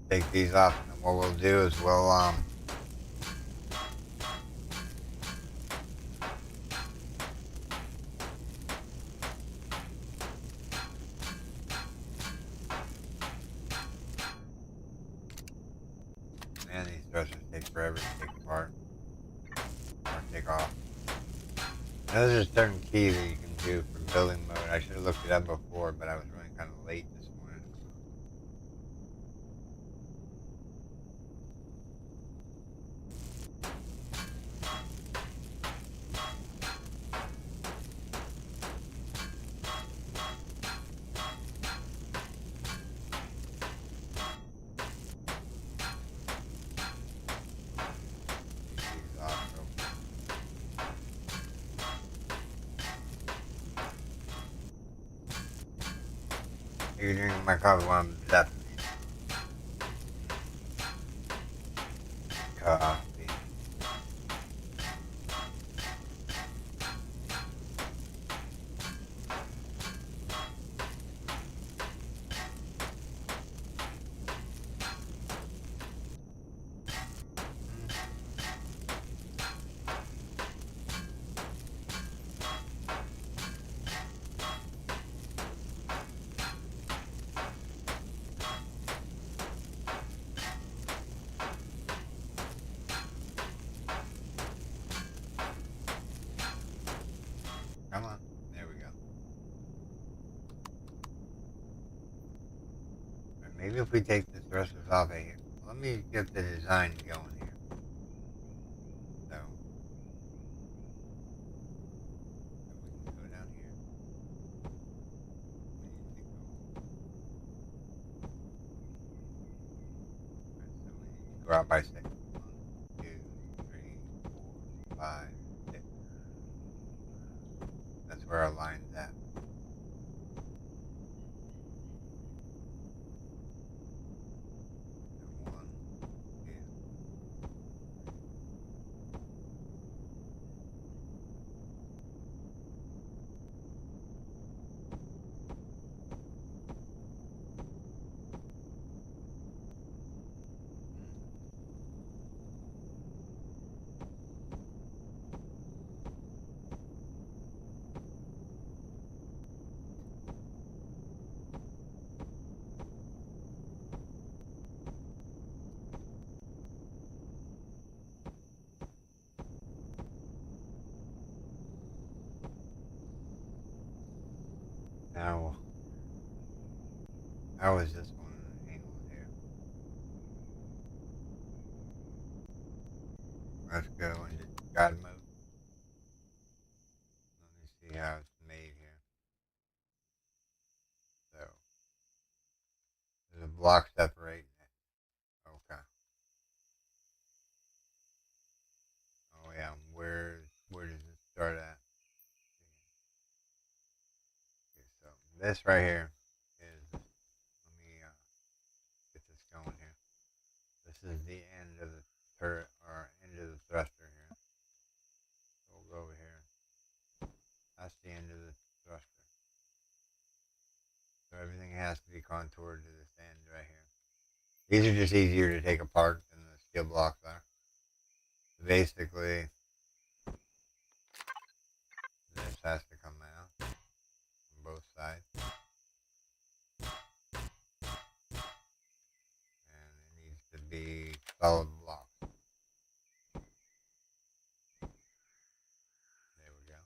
Take these off, and what we'll do is we'll man, these thrusters take forever to take apart or take off. Now, there's a certain key that you can do for building mode. I should have looked it up before, but I was running kind of late this morning. You're drinking my coffee while I'm zapping coffee. Maybe if we take the thrusters off of here. Let me get the design going here. So, we can go down here. We need to go. Alright, so we need to go out by 6. 1, 2, 3, 4, 5, 6. That's where our line's at. So 1, 2. Now, how is this one angled here? Let's go into God mode. Let me see how it's made here. So, there's a block separating it. Okay. Oh yeah, where does it start at? Okay, so this right here is, let me get this going here. This is the end of the turret, or end of the thruster here. So we'll go over here. That's the end of the thruster. So everything has to be contoured to this end right here. These are just easier to take apart than the steel blocks are. So basically, this has to come out on both sides. And it needs to be solid blocks. There we go.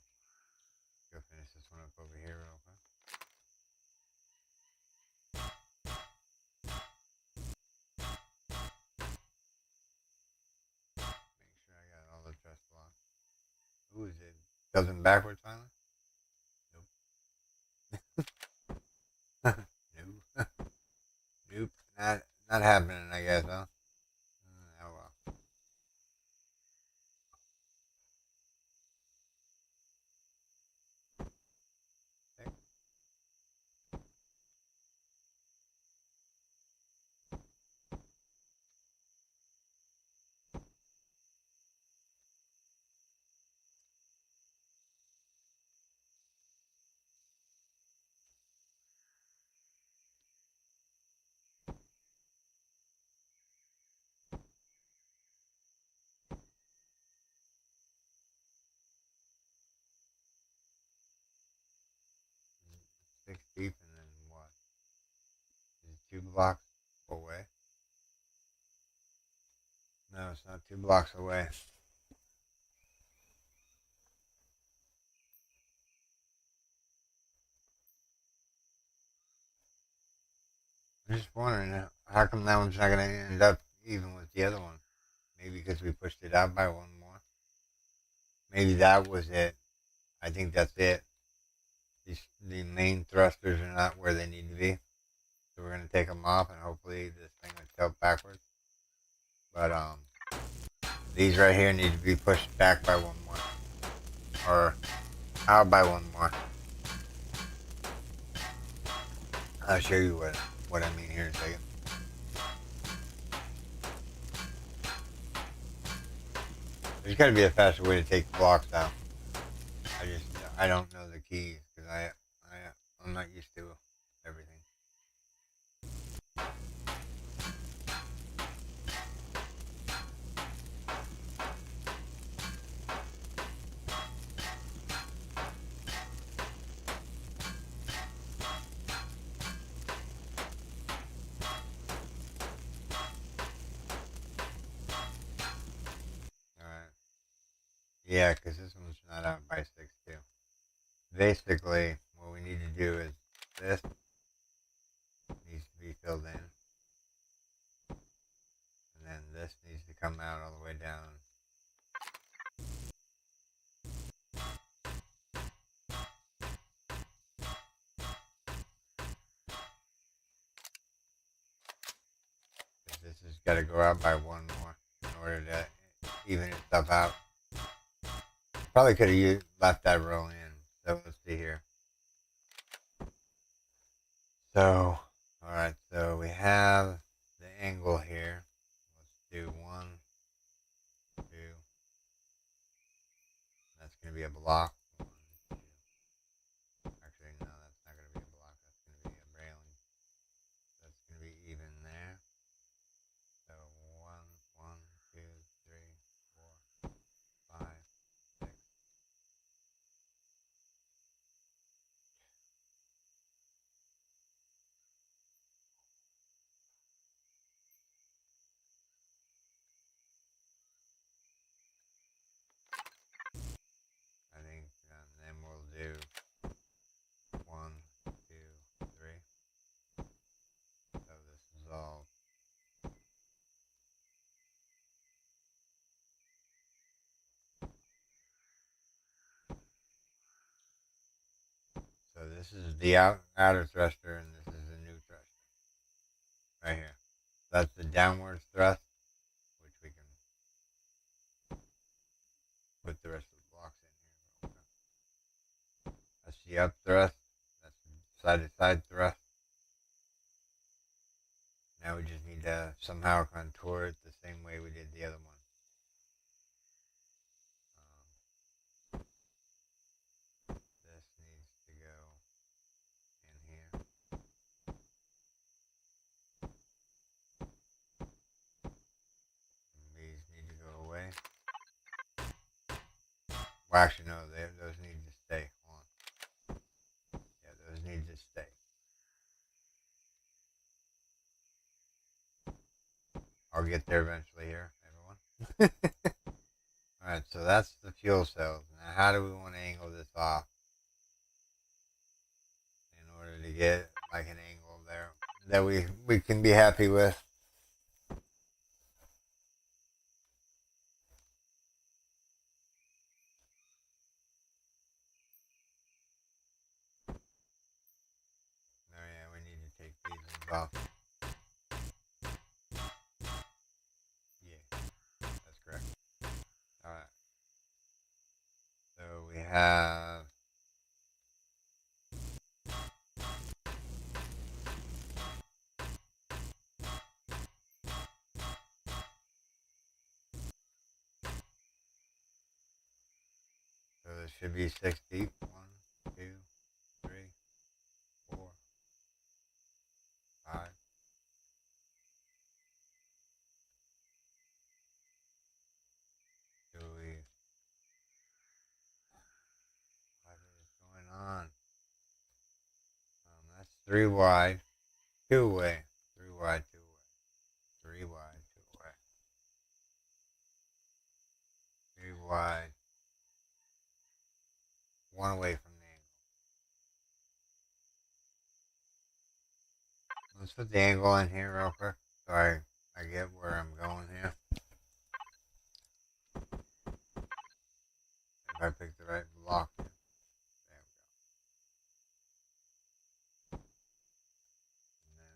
Go finish this one up over here real quick. Make sure I got all the dress blocks. Ooh, is it doesn't backwards finally? Nope. Nope. Nope. Not happening, I guess, huh? Oh well. Okay. 6 deep and then what? Is it 2 blocks away? No, it's not 2 blocks away. I'm just wondering how come that one's not going to end up even with the other one? Maybe because we pushed it out by one more. Maybe that was it. I think that's it. The main thrusters are not where they need to be. So we're going to take them off and hopefully this thing will tilt backwards. But these right here need to be pushed back by one more. Or out by one more. I'll show you what I mean here in a second. There's got to be a faster way to take blocks out. I don't know the keys because I'm not used to everything. Alright. Yeah, because this one's not out by 6 too. Basically, what we need to do is this needs to be filled in. come out all the way down. This has got to go out by one more in order to even itself out. Probably could have left that row in. So let's see here. So, alright, so we have the angle here. Let's do 1, 2. That's going to be a block. 1, 2. Actually, no, that's not going to be a block. That's going to be a railing. That's going to be even there. So 1, 1, 2, 3, 4, 5, 6. I think, and then we'll do 1, 2, 3. So this is all. So this is the outer thruster, and this is the new thruster right here. That's the downward thrust, which we can put the rest of the blocks in here. That's the up thrust. That's the side to side thrust. Now we just need to somehow contour it the same way we did the other one. This needs to go in here. And these need to go away. Well, actually, no, those need to stay. Hold on. Yeah, those need to stay. I'll get there eventually here, everyone. Alright, so that's the fuel cells. Now, how do we want to angle this off in order to get like an angle there that we can be happy with? Oh yeah, we need to take these ones off. Yeah, that's correct. Alright. So we have so this should be 6 deep. 1, 2, 3, 4, 5. So what is going on? That's 3 wide, 2 way, 3 wide, 2 way, 3 wide, 2 way, 3 wide, 1 away from the angle. Let's put the angle in here real quick so I get where I'm going here. If I pick the right block. There we go. And then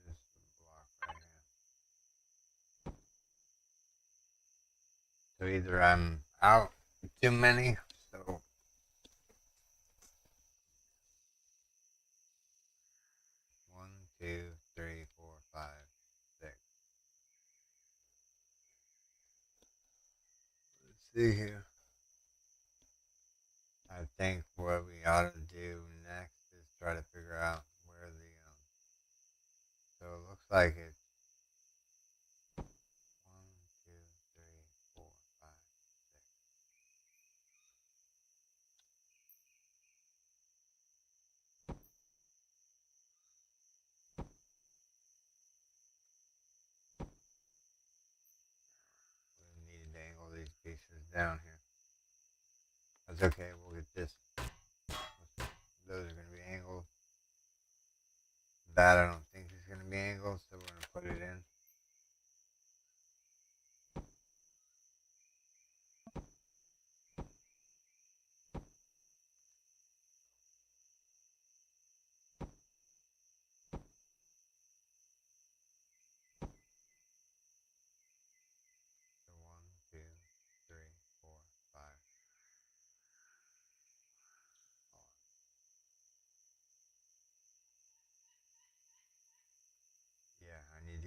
this is the block right here. So either I'm out too many, so 1, 2, 3, 4, 5, 6. Let's see here. I think what we ought to do next is try to figure out where the so it looks like it's 1, 2, 3, 4, 5, 6. We needed to angle these pieces down here. That's okay, we'll get this. Those are going to be angled. That I don't think is going to be angled, so we're going to put it in.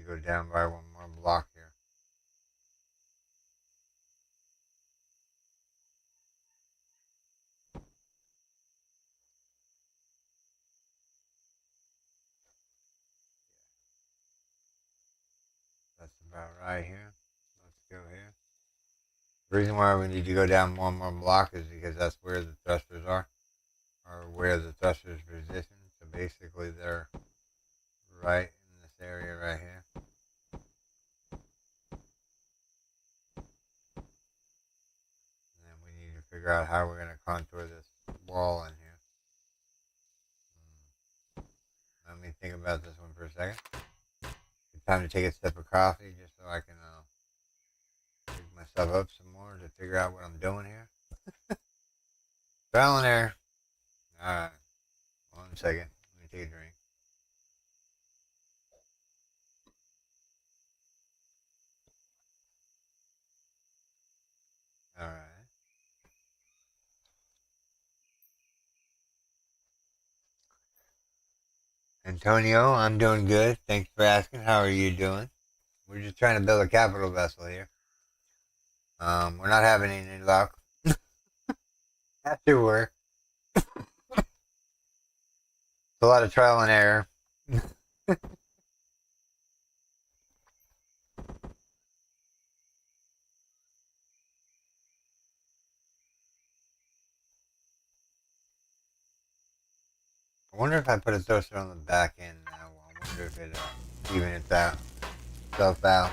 go down by one more block here. That's about right here. Let's go here. The reason why we need to go down one more block is because that's where the thrusters are, or where the thrusters position. So basically, they're right in this area right here. And then we need to figure out how we're going to contour this wall in here. Let me think about this one for a second. It's time to take a sip of coffee just so I can pick myself up some more to figure out what I'm doing here. Trial and error. Alright. 1 second. Let me take a drink. Alright. Antonio, I'm doing good. Thanks for asking. How are you doing? We're just trying to build a capital vessel here. We're not having any luck. After work. It's a lot of trial and error. I wonder if I put a thruster on the back end now. I wonder if it evens itself out.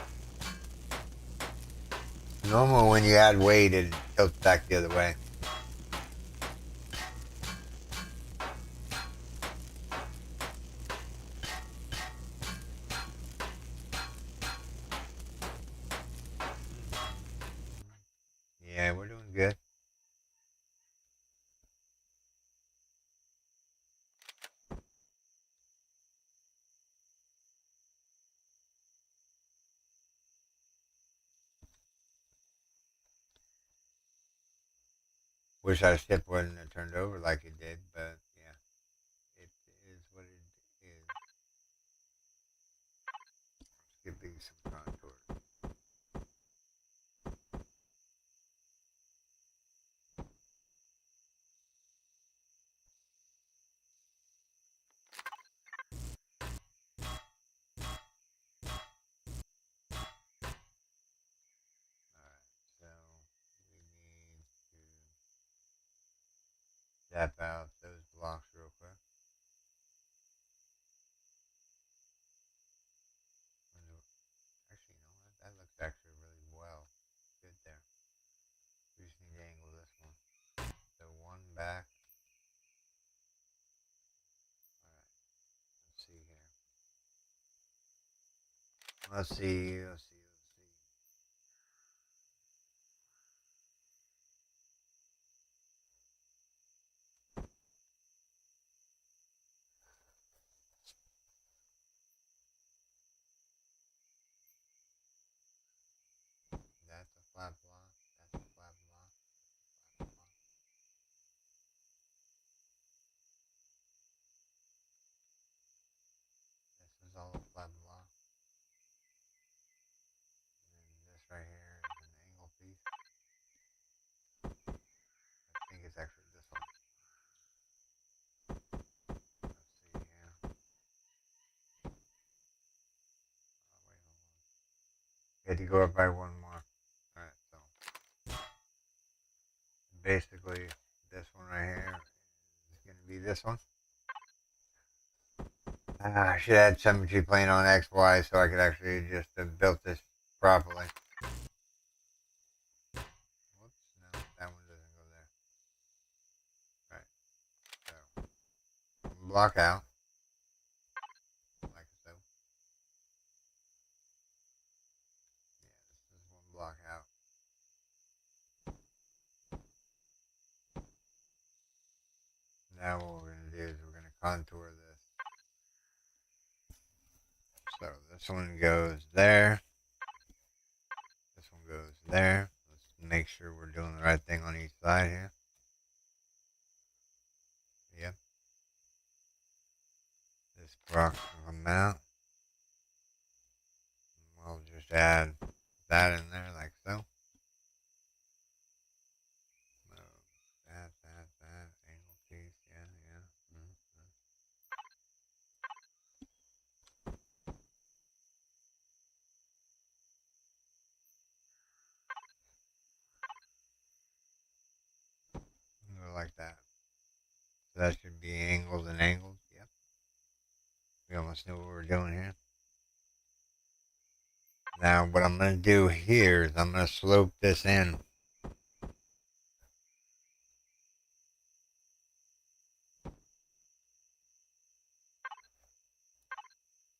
Normally when you add weight, it tilts back the other way. Yeah, we're doing good. Wish our ship wouldn't have turned over like it did, but yeah, it is what it is. Skipping some contours. Alright, so we need to tap out those blocks real quick. Actually, you know what? That looks actually really well. Good there. We just need to angle this one. So one back. Alright, let's see here. Let's see. That's a flat block. That's a flat block. Flat block. This is all a flat block. And this right here is an angle piece. I think it's actually this one. Let's see here. Oh, wait, hold on. We had to go up by one more. Alright, so basically this one right here is going to be this one. I should add symmetry plane on XY so I could actually just have built this properly. Whoops, no, that one doesn't go there. Right, so block out, like so. Yeah, this is one block out. Now what we're going to do is we're going to contour this. So this one goes there. This one goes there. Let's make sure we're doing the right thing on each side here. Yep. This block will come out. just add that in there like so. That, angle piece, yeah. Go like that. So that should be angles and angles, yep. We almost know what we're doing here. Now what I'm going to do here is I'm going to slope this in.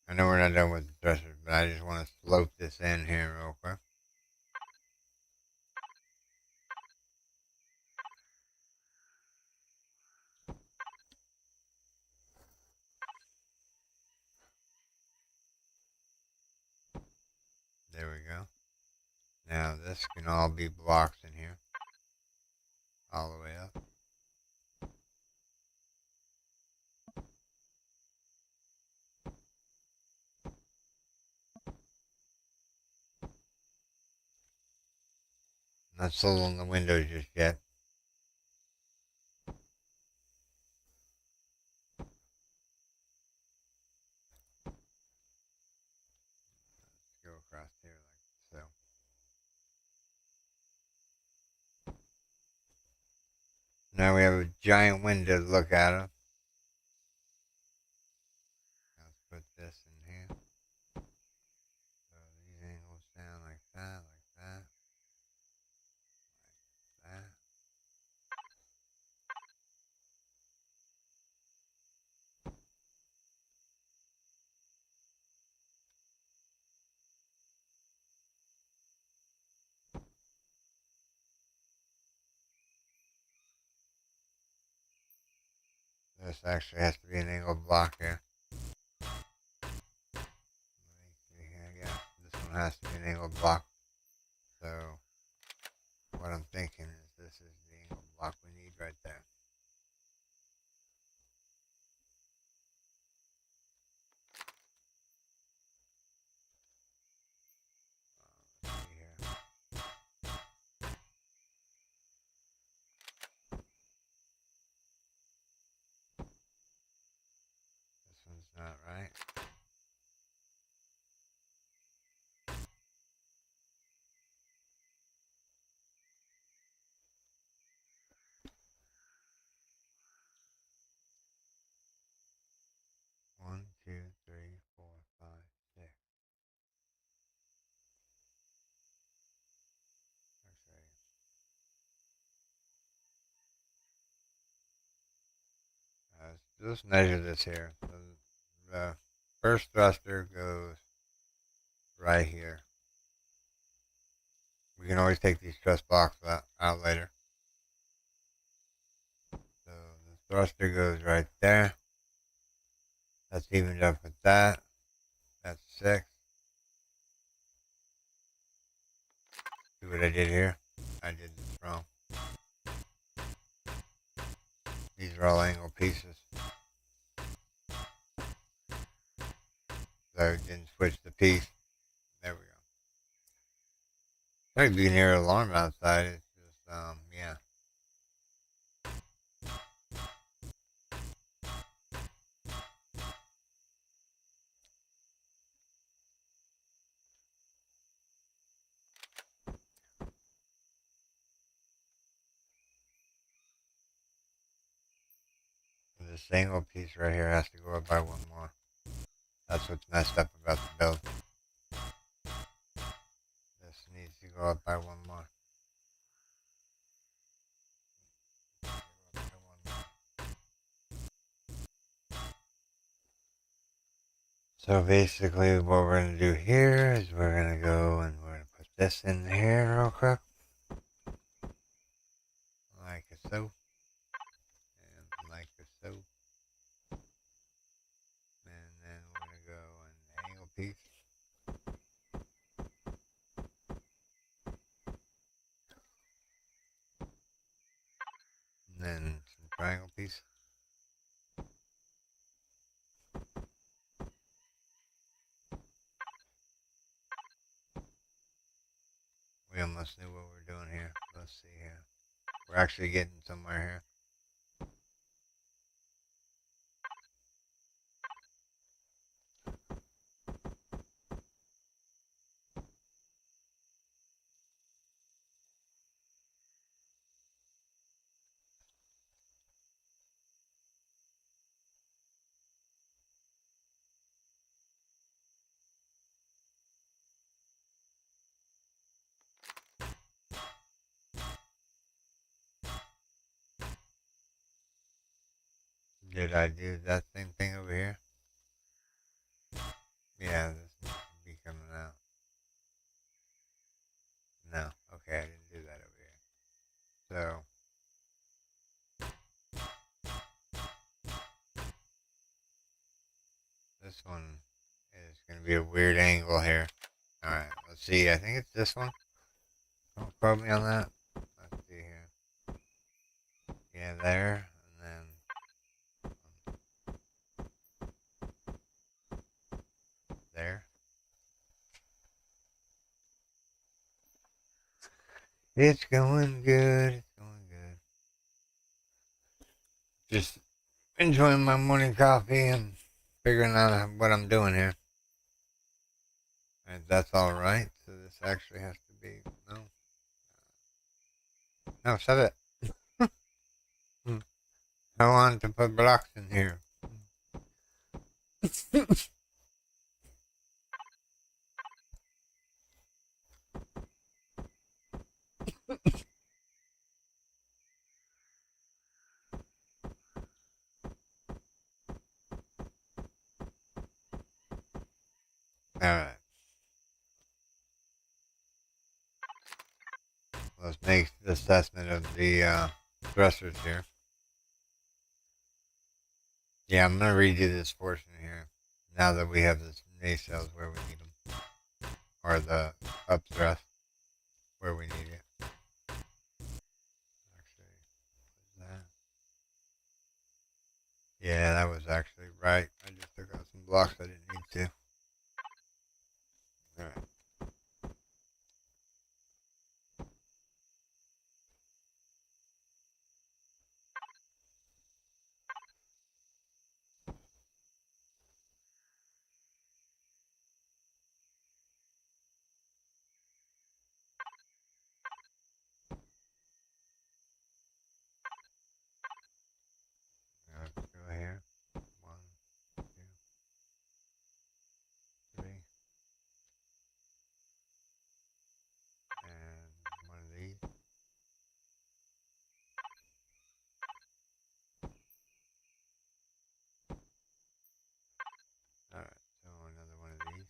I know we're not done with the thrusters, but I just want to slope this in here real quick. There we go. Now this can all be blocks in here. All the way up. Not sold on the windows just yet. Let's go across here like so. Now we have a giant window to look at it. Let's put this in here. So these angles down like that, like that. This actually has to be an angled block here. Yeah, this one has to be an angled block. So what I'm thinking is this is the angled block we need right there. Let's see here. This one's not right. One, two, three, four, five, six. Let's measure this here. So the first thruster goes right here. We can always take these truss blocks out later. So the thruster goes right there. That's evened up with that. That's 6. See what I did here? I did this wrong. These are all angle pieces. So I didn't switch the piece. There we go. Might be near an alarm outside. It's just, yeah. This angle piece right here has to go up by one more. That's what's messed up about the build. This needs to go up by one more. So basically what we're going to do here is we're going to go and we're going to put this in here real quick. Like so. And like so. And then we're going to go an angle piece. And then some triangle piece. We almost knew what we're doing here. Let's see here. We're actually getting somewhere here. Did I do that same thing over here? Yeah, this needs to be coming out. No, okay, I didn't do that over here. So, this one is going to be a weird angle here. Alright, let's see. I think it's this one. Don't quote me on that. Let's see here. Yeah, there. And then there. It's going good. It's going good. Just enjoying my morning coffee and figuring out what I'm doing here. And that's alright. So this actually has to be... No. No, shut it. I want to put blocks in here. Alright. Let's make the assessment of the thrusters here. Yeah, I'm going to redo this portion here. Now that we have the nacelles where we need them. Or the up thrust where we need it. Actually, that. Yeah, that was actually right. I just took out some blocks I didn't need to. Alright. Let's go here. 1, 2, 3. And one of these. Alright, so another one of these.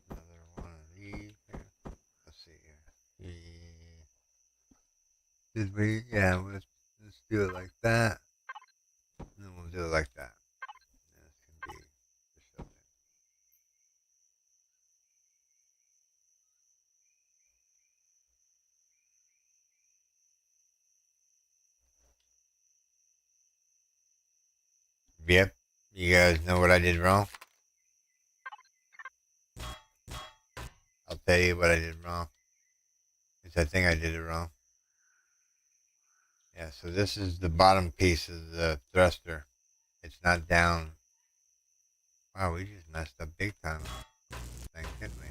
Another one of these here. Let's see here. Did we? Yeah, let's do it like that. And then we'll do it like that. And this can be the shoulder. Yep. You guys know what I did wrong? I'll tell you what I did wrong. Because I think I did it wrong. Yeah, so this is the bottom piece of the thruster. It's not down. Wow, we just messed up big time. Thing, didn't we?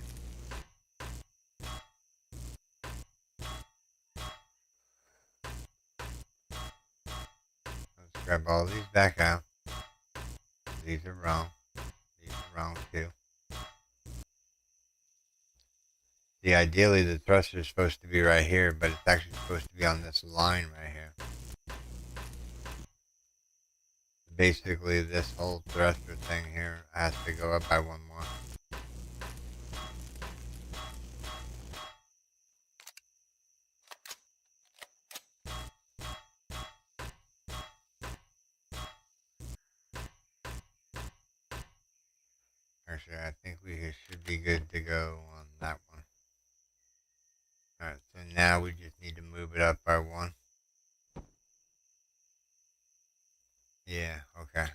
Let's grab all these back out. These are wrong. These are wrong too. See, ideally the thruster is supposed to be right here, but it's actually supposed to be on this line right here. Basically, this whole thruster thing here has to go up by one more. Actually, I think we should be good to go on that one. Alright, so now we just need to move it up by one. Yeah, okay.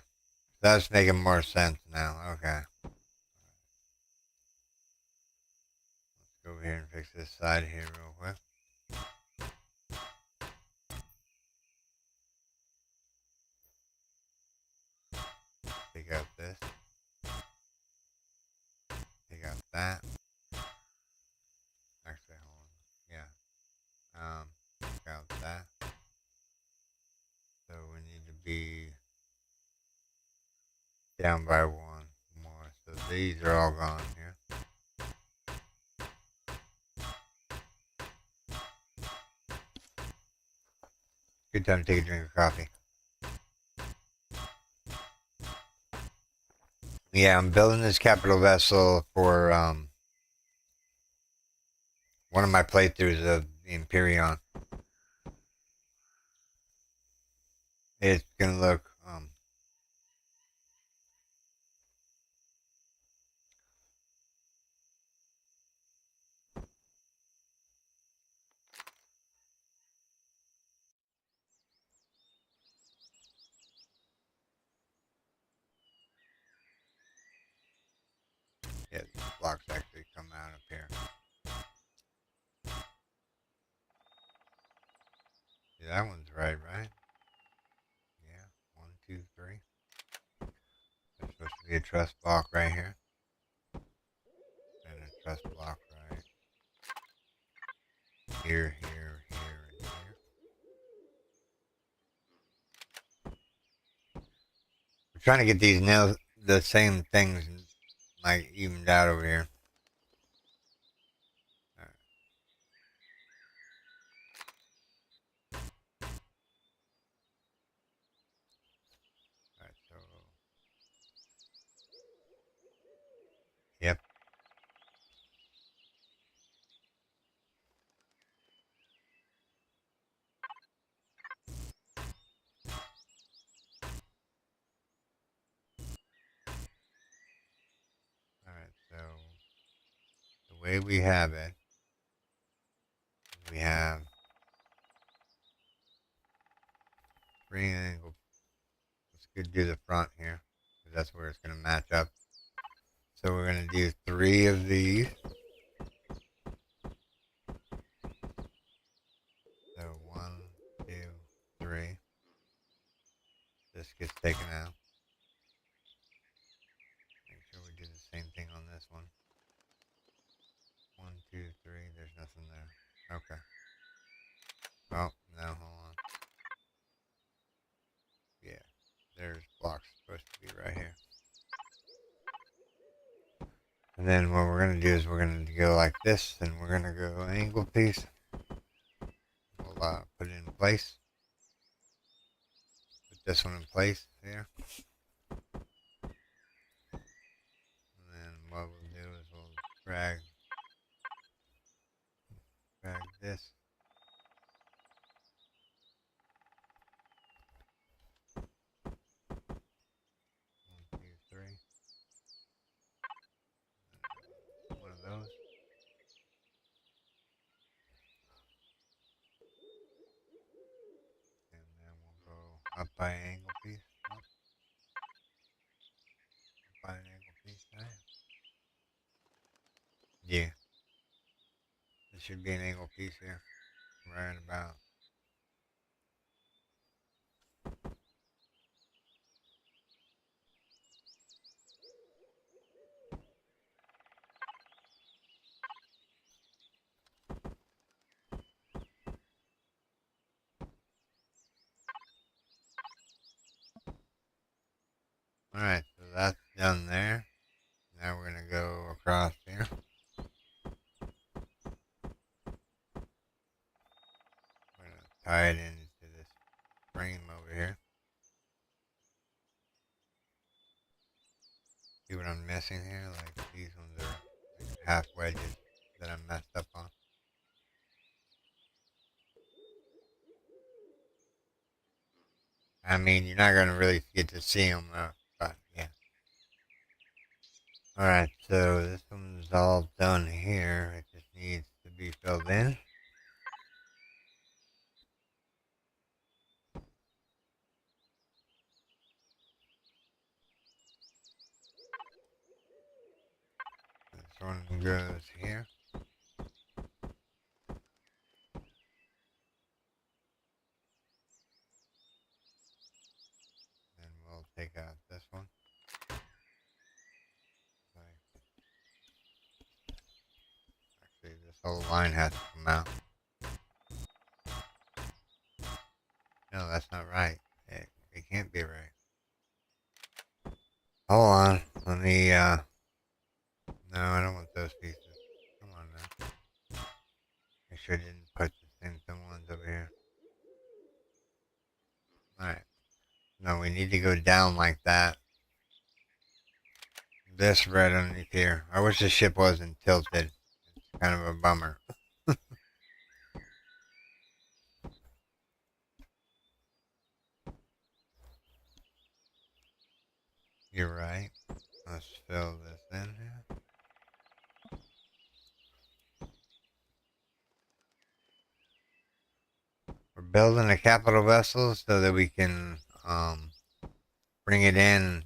That's making more sense now. Okay. here and fix this side here real quick. Take out this. Take out that. Actually, hold on. Yeah. Take out that. So we need to be down by one more. So these are all gone here. Good time to take a drink of coffee. Yeah, I'm building this Capital Vessel for one of my playthroughs of the Empyrion. It's gonna look yeah, these blocks actually come out up here. Yeah, that one's right? Yeah, 1, 2, 3. There's supposed to be a truss block right here. And a truss block right here, here, here, and here. We're trying to get these nails, the same things, like evened out over here. Alright, so, yep. Alright, so, the way we have it, we have 3 angles. Let's go do the front here, because that's where it's going to match up. So we're going to do 3 of these. So 1, 2, 3. This gets taken out. Make sure we do the same thing on this one. 1, 2, 3. There's nothing there. Okay. Oh, no, hold on. Yeah, there's blocks supposed to be right here. And then what we're going to do is we're going to go like this, and we're going to go angle piece. We'll put it in place. Put this one in place here. And then what we'll do is we'll drag this. 1, 2, 3. One of those. And then we'll go up by angle piece. Up by an angle piece. There. Yeah. This should be an angle piece here. Right about. Alright, so that's done there. Now we're going to go across here. We're going to tie it into this frame over here. See what I'm missing here? Like these ones are like half wedges that I'm messed up on. I mean, you're not going to really get to see them though, but yeah. Alright, so this one's all done here. It just needs to be filled in. This one goes here. whole line has to come out. No, that's not right. It can't be right. Hold on. Let me, no, I don't want those pieces. Come on now. Make sure I didn't put the same ones over here. Alright. No, we need to go down like that. This right underneath here. I wish the ship wasn't tilted. It's kind of a bummer. You're right. Let's fill this in here. We're building a capital vessel so that we can bring it in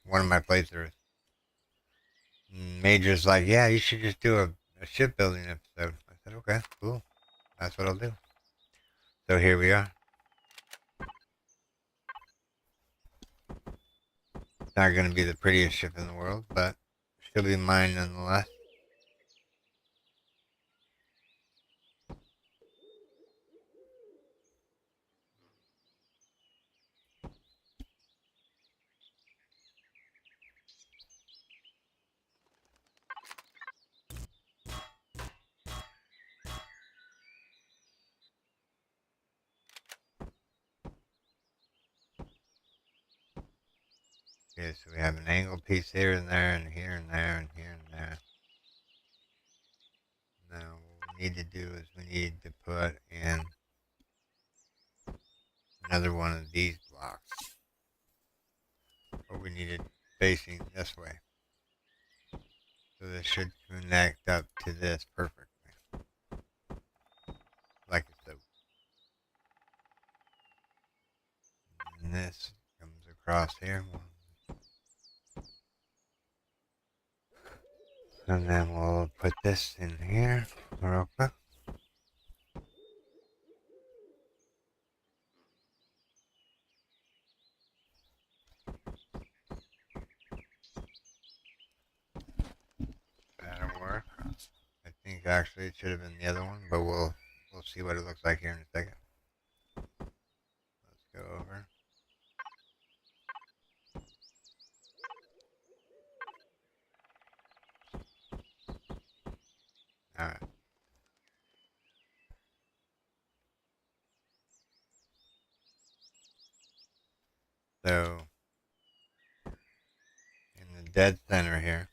one of my playthroughs. Major's like, yeah, you should just do a shipbuilding episode. I said, okay, cool. That's what I'll do. So here we are. It's not going to be the prettiest ship in the world, but she'll be mine nonetheless. Okay, so we have an angle piece here and there and here and there and here and there. Now what we need to do is we need to put in another one of these blocks. But we need it facing this way. So this should connect up to this perfectly. Like so. And this comes across here. And then we'll put this in here real quick. That'll work. I think actually it should have been the other one, but we'll see what it looks like here in a second. Let's go over. Alright. So, in the dead center here,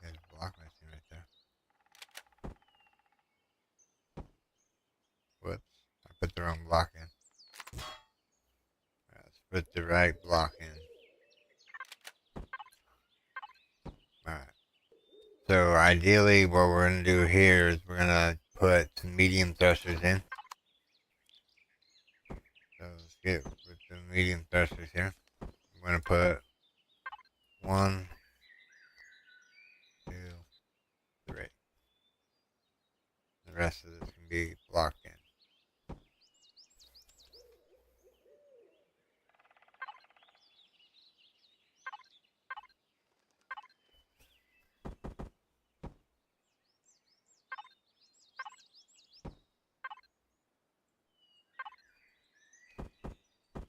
there's a block missing right there. Whoops, I put the wrong block in. Let's put the right block in. Alright. So ideally what we're going to do here is we're going to put some medium thrusters in. So let's get with the medium thrusters here. I'm going to put 1, 2, 3. The rest of this can be blocked in.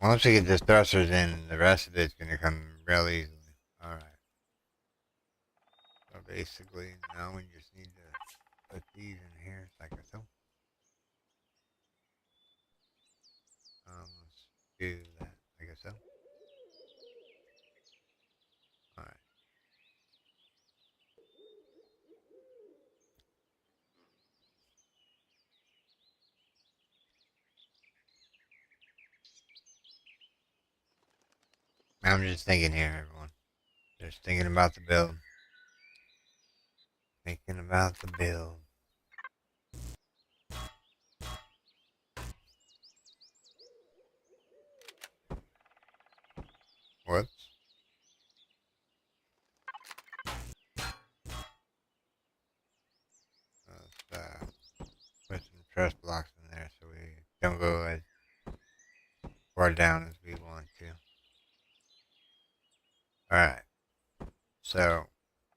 Once we get the thrusters in, the rest of it's going to come real easily. Alright. So basically, now we just need to put these in here like so. Let's do that like so. Alright. I'm just thinking here, everyone. Just thinking about the build. Thinking about the build. Whoops. Let's put some truss blocks in there so we don't go as far down as we want to. Alright. So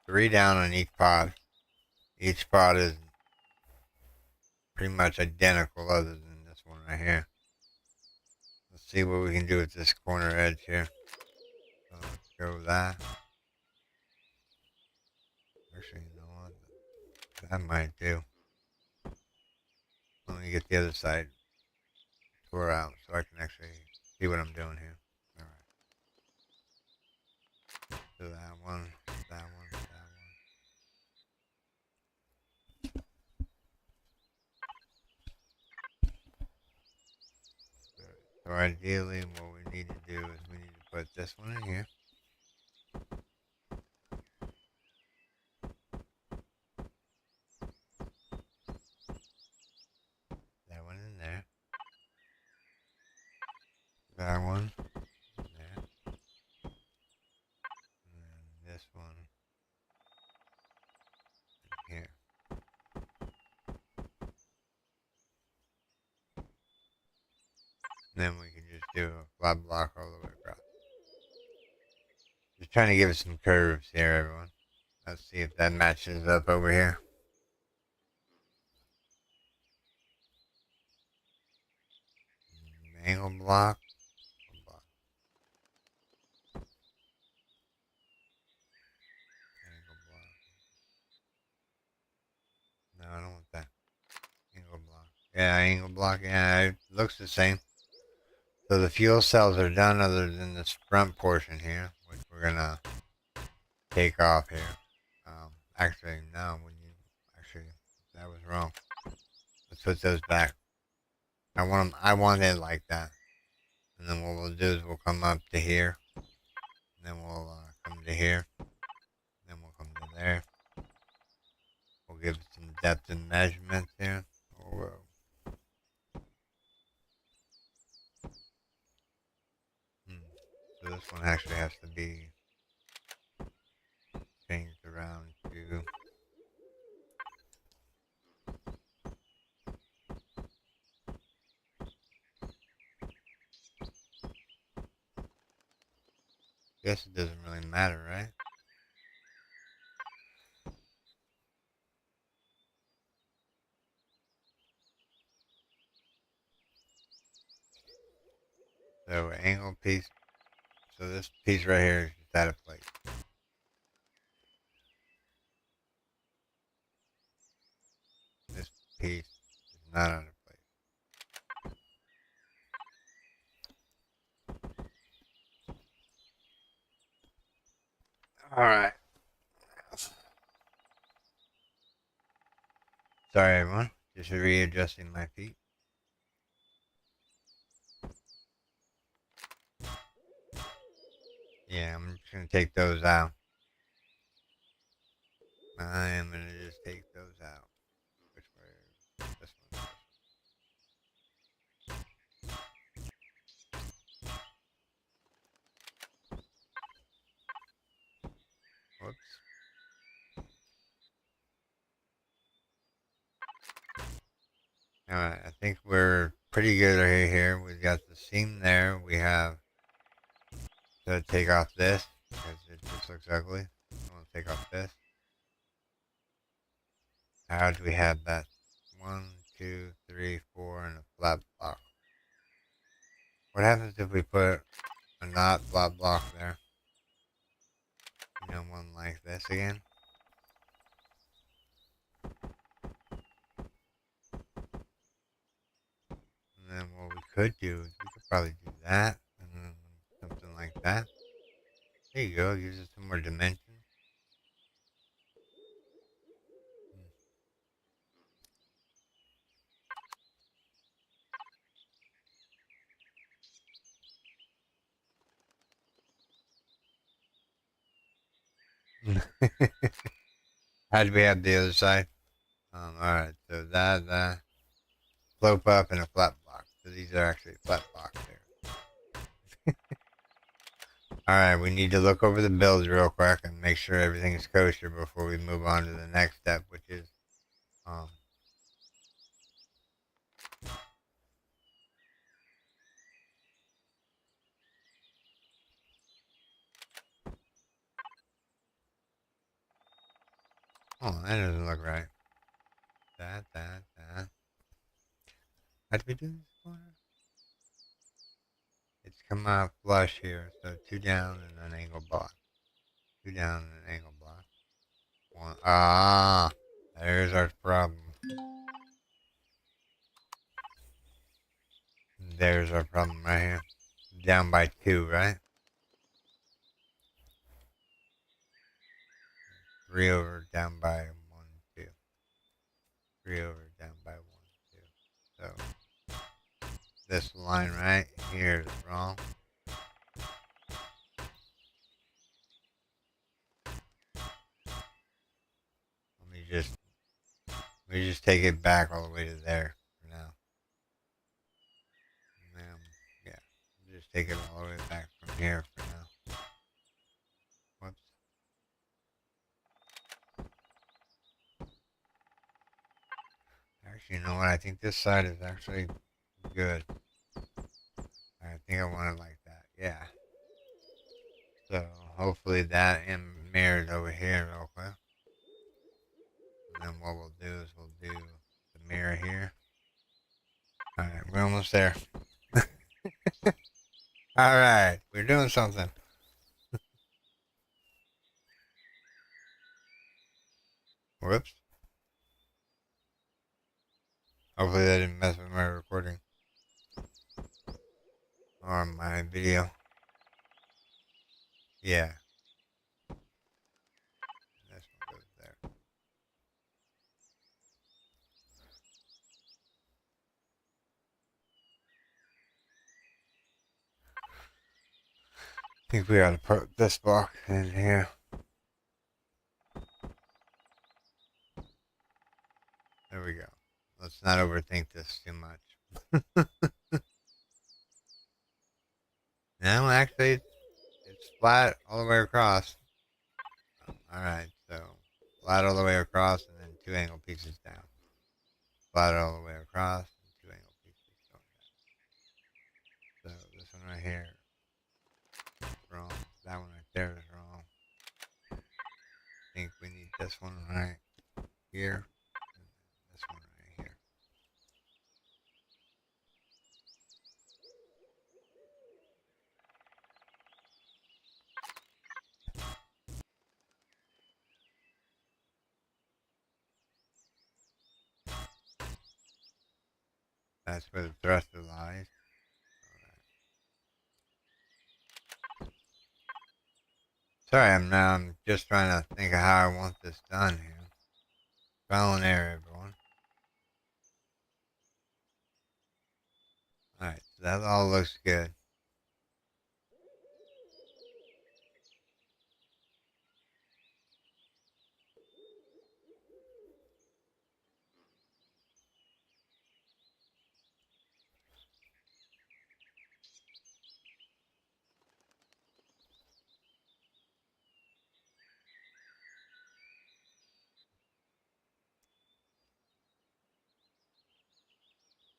3 down on each pod. Each pod is pretty much identical other than this one right here. Let's see what we can do with this corner edge here. So let's go with that. Actually, you know what? That might do. Let me get the other side tore out so I can actually see what I'm doing here. Alright. So that one, that one, that one. So ideally what we need to do is we need to put this one in here. That one in there. That one in there. And then this one in here. And then we can just do a flat block all the way across. Just trying to give it some curves here, everyone. Let's see if that matches up over here. Angle block. Angle block. No, I don't want that. Angle block. Yeah, angle block. Yeah, it looks the same. So the fuel cells are done other than this front portion here, which we're going to take off here. Actually, no, that was wrong. Let's put those back. I want it like that. And then what we'll do is we'll come up to here. And then we'll come to here. And then we'll come to there. We'll give it some depth and measurements here. Oh, so this one actually has to be changed around to... Guess it doesn't really matter, right? So angle piece. So this piece right here is just out of place. This piece is not out of place. Alright. Sorry everyone. Just readjusting my feet. Yeah, I'm just going to take those out. I am going to just take those out. Which way? This one. Whoops. Alright, I think we're pretty good right here. We've got the seam there. We have to take off this because it just looks ugly. I want to take off this. How do we have that? 1, 2, 3, 4, and a flat block. What happens if we put a not flat block there? You know, one like this again. And then what we could do is we could probably do that. And then something like that. There you go. Gives it some more dimension. How do we have the other side? Alright, so that slope up and a flat block. So these are actually flat blocks there. Alright, we need to look over the builds real quick and make sure everything is kosher before we move on to the next step, which is Oh, that doesn't look right. That. How do we do this corner? It's come out flush here, so 2 down and an angle block. 2 down and an angle block. 1. Ah, there's our problem. There's our problem right here. Down by 2, right? 3 over, down by 1, 2. 3 over, down by 1, 2. So this line right here is wrong. Let me just take it back all the way to there for now. And then, yeah, just take it all the way back from here for now. Whoops. Actually, you know what? I think this side is actually good. I think I want it like that. Yeah. So hopefully that and mirrored over here real quick. And then what we'll do is we'll do the mirror here. Alright, we're almost there. Alright, we're doing something. Whoops. Hopefully that didn't mess with my recording. Or my video. Yeah. This one goes there. I think we ought to put this block in here. There we go. Let's not overthink this too much. No, actually, it's flat all the way across. Alright, so flat all the way across and then 2 angle pieces down. Flat all the way across and 2 angle pieces going down. So this one right here is wrong. That one right there is wrong. I think we need this one right here. And this one right here. That's where the thruster lies. Sorry, I'm just trying to think of how I want this done here. Trial and error, everyone. Alright, so that all looks good.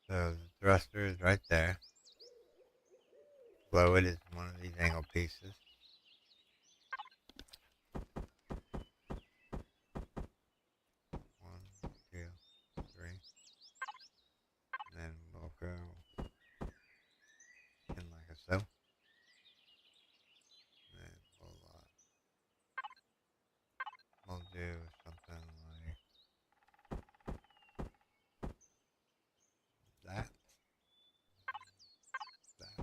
So the thruster is right there. Below it is one of these angle pieces. One, two, three. And then we'll go in like so. And then we'll do something like that. That.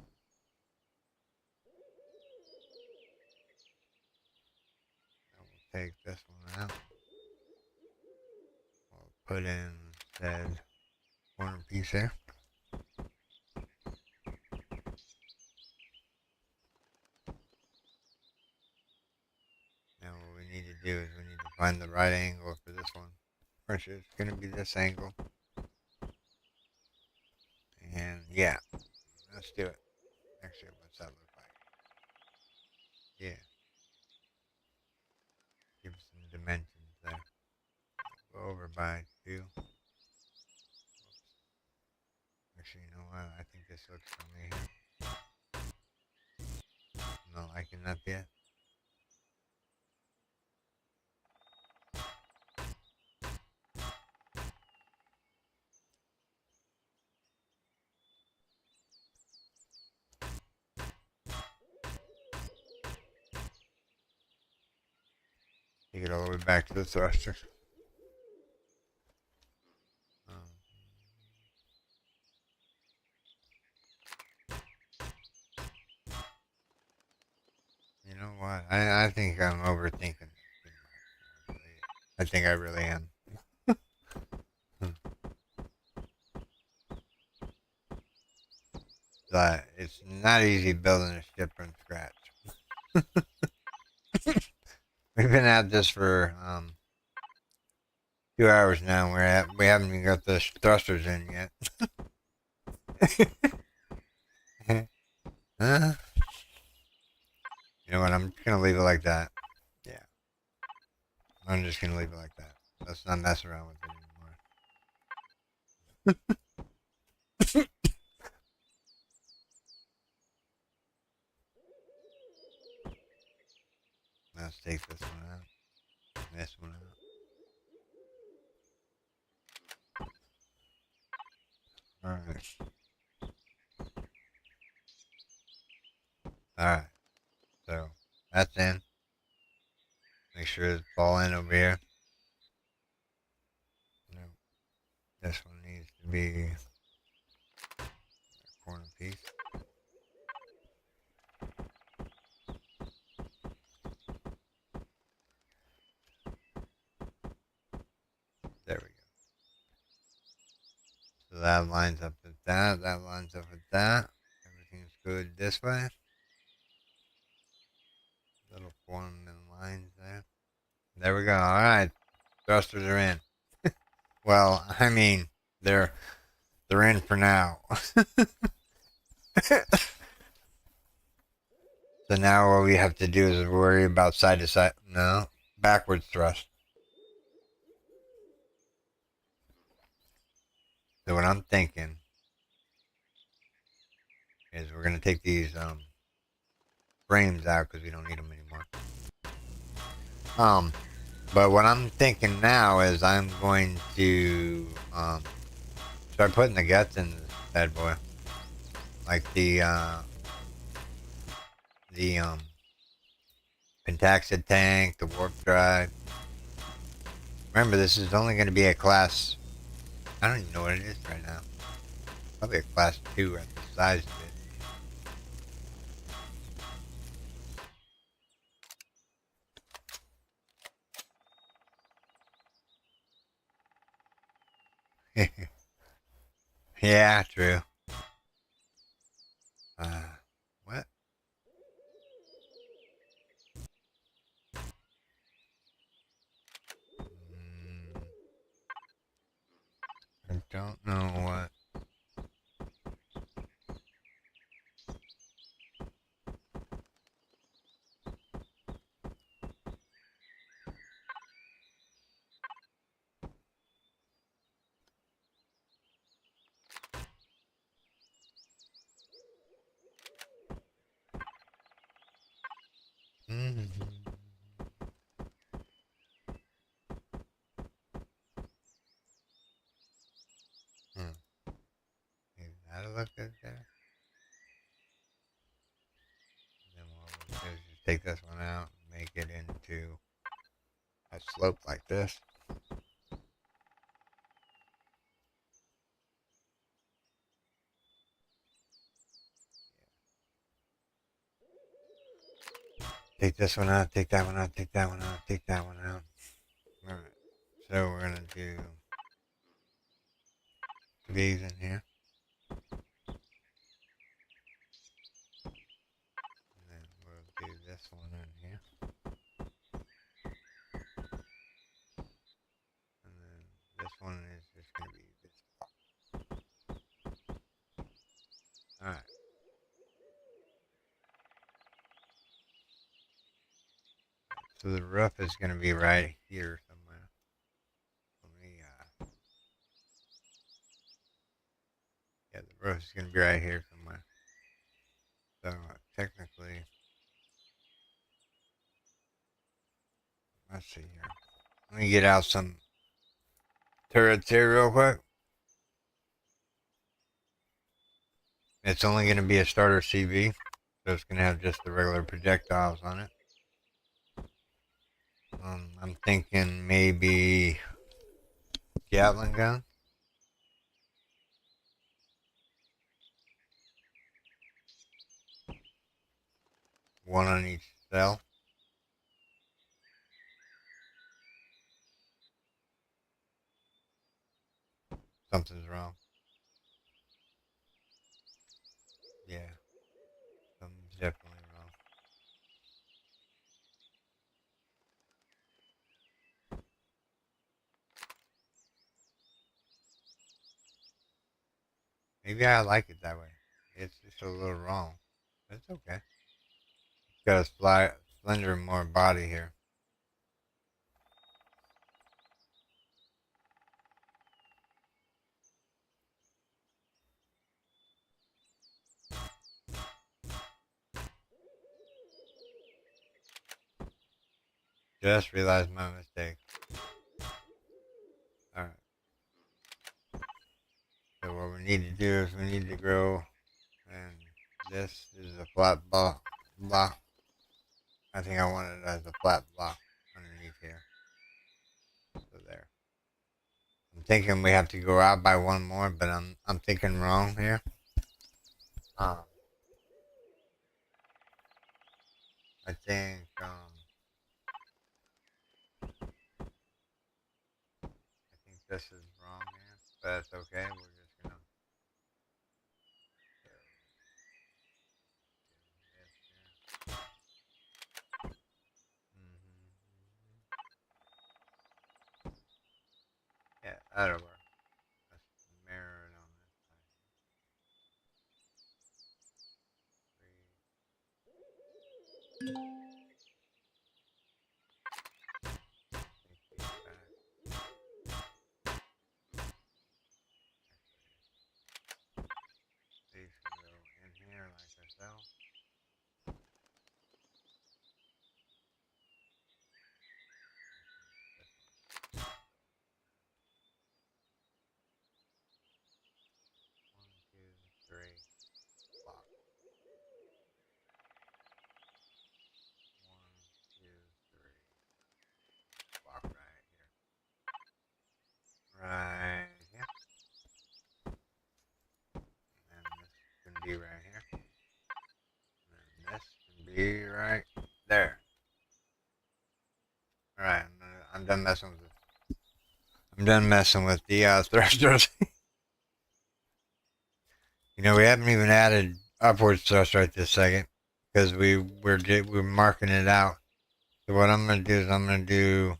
And we'll take this one out. We'll put in said corner piece here. Now what we need to do is we need to find the right angle for this one. Which is going to be this angle. And yeah, let's do it. Actually, what's that look like? Yeah. Give it some dimensions there. Go over by 2. Actually, you know what? I think this looks for me here. I'm not liking that yet. get all the way back to the thruster. You know what? I think I'm overthinking this. I think I really am. But it's not easy building a ship from scratch. We've been at this for 2 hours now. We haven't even got the thrusters in yet. Huh? You know what? I'm just gonna leave it like that. Yeah, I'm just gonna leave it like that. Let's not mess around with it anymore. Let's take this one out. This one out. Alright. Alright. So, that's in. Make sure it's all in over here. No. This one needs to be a corner piece. There we go. So that lines up with that. That lines up with that. Everything's good this way. Little forming lines there. There we go. Alright. Thrusters are in. Well, I mean, they're in for now. So now what we have to do is worry about side to side. No, backwards thrust. So what I'm thinking is we're gonna take these frames out because we don't need them anymore. But what I'm thinking now is I'm going to start putting the guts in this bad boy, like the pentaxid tank, the warp drive. Remember, this is only going to be a class. I don't even know what it is right now. Probably a class 2 at the size of it. Yeah, true. What? I don't know what. That'll look good there. And then what we'll do is just take this one out and make it into a slope like this. Take this one out, take that one out, take that one out, take that one out. Alright, so we're gonna do these in here. And then we'll do this one in here. And then this one is just gonna be this. Alright. So the roof is gonna be right here somewhere. Let me yeah, the roof is gonna be right here somewhere. So technically, let's see here. Let me get out some turrets here real quick. It's only going to be a starter CV, so it's going to have just the regular projectiles on it. I'm thinking maybe Gatling gun. One on each cell. Something's wrong. Yeah, something's definitely wrong. Maybe I like it that way. It's just a little wrong. But it's okay. It's got a slender more body here. Just realized my mistake. Alright. So what we need to do is we need to grow, and this is a flat block. I think I want it as a flat block underneath here. So there. I'm thinking we have to go out by one more, but I'm thinking wrong here. Um, I think this is wrong here, but that's okay. We're just gonna do this here. Yeah, that'll work. Let's mirror it on this side. These can go in here like so. One, two, three. Block. One, two, three. Block right here. Right here. And this can be right here. And this can be right there. Alright, I'm done messing with it. I'm done messing with the thrusters. You know, we haven't even added upward thrust right this second because we're marking it out. So what I'm gonna do is I'm gonna do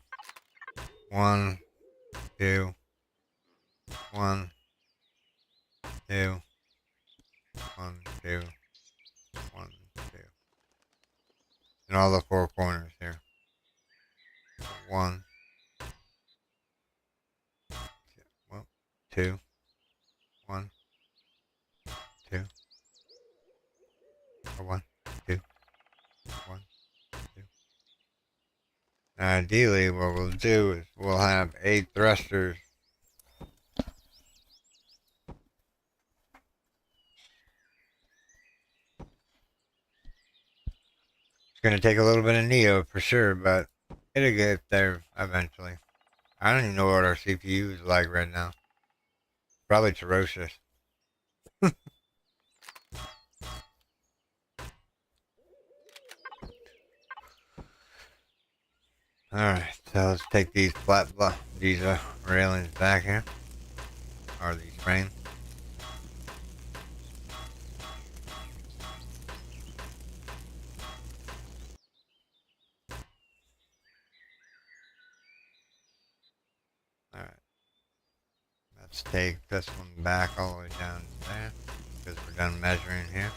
1, 2, 1, 2, 1, 2, 1, 2, in all the four corners here. 1, 2, 1, 2, or 1, 2, 1, 2. Now, ideally, what we'll do is we'll have 8 thrusters. It's going to take a little bit of Neo for sure, but it'll get there eventually. I don't even know what our CPU is like right now. Probably ferocious. Alright, so let's take these these railings back here. Or these frames. Alright. Let's take this one back all the way down to there. Because we're done measuring here.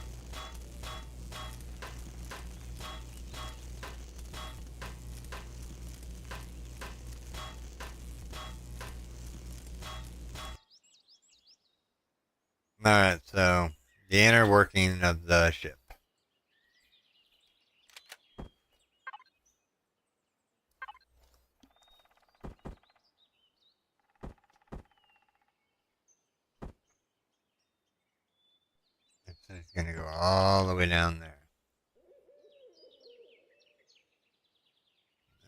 Alright, so the inner working of the ship. It's going to go all the way down there.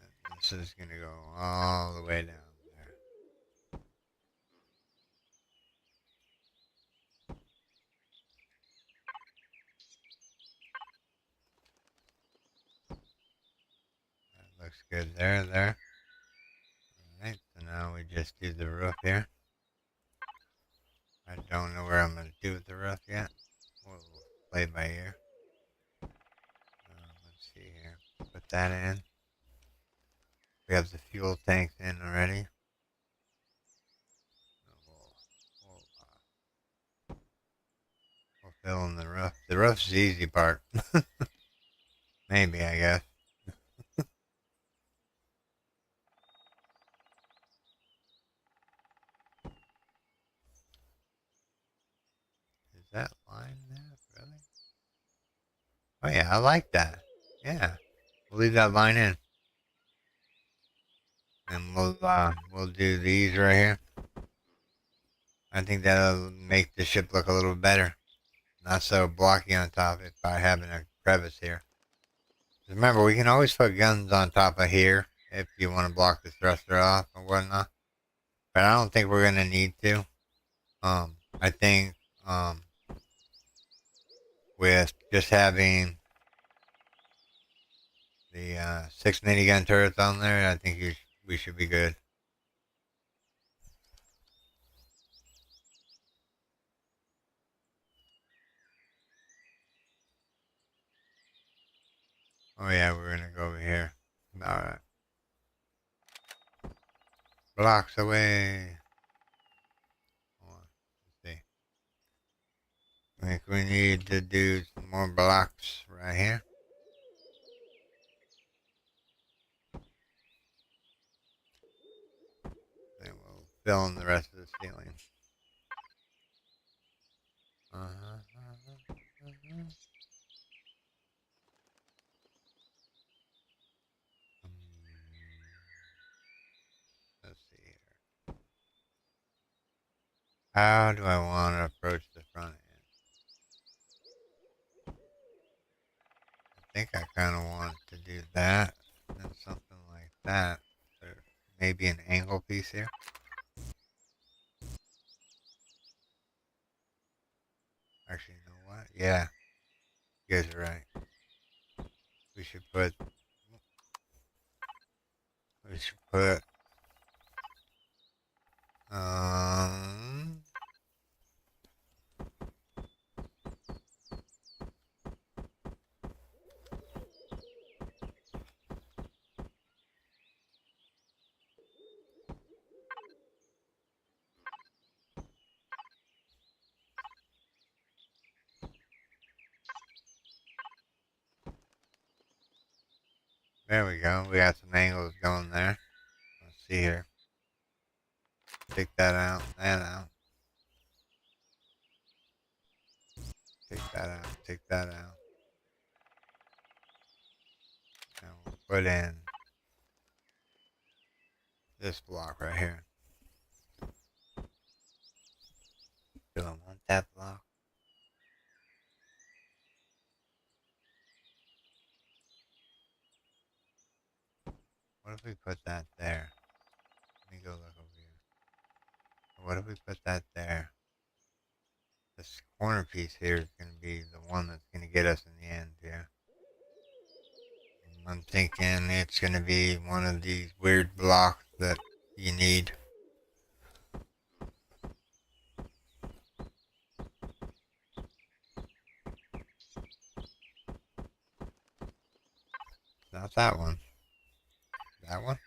And this this is going to go all the way down there. That looks good there. Alright, so now we just do the roof here. I don't know where I'm going to do with the roof yet. We'll play by ear. Let's see here. Put that in. We have the fuel tanks in already. We'll fill in the roof. The roof's the easy part. Maybe, I guess. Is that line there? Really? Oh yeah, I like that. Yeah. We'll leave that line in. And we'll do these right here. I think that'll make the ship look a little better. Not so blocky on top of it by having a crevice here. Remember, we can always put guns on top of here if you want to block the thruster off or whatnot. But I don't think we're gonna need to. I think with just having the 6 minigun turrets on there, I think we should be good. Oh yeah, we're gonna go over here. Alright. Blocks away. Let's see. I think we need to do some more blocks right here. Then we'll fill in the rest of the ceiling. Let's see here. How do I want to approach the front end? I think I kind of want to do that and something like that. Or maybe an angle piece here. Actually, you know what? Yeah, you guys are right. We should put. Um. There we go. We got some angles going there. Let's see here. Take that out. That out. Take that out. Take that out. And we'll put in this block right here. Do I want that block? What if we put that there? Let me go look over here. What if we put that there? This corner piece here is going to be the one that's going to get us in the end here. I'm thinking it's going to be one of these weird blocks that you need. Not that one. That one?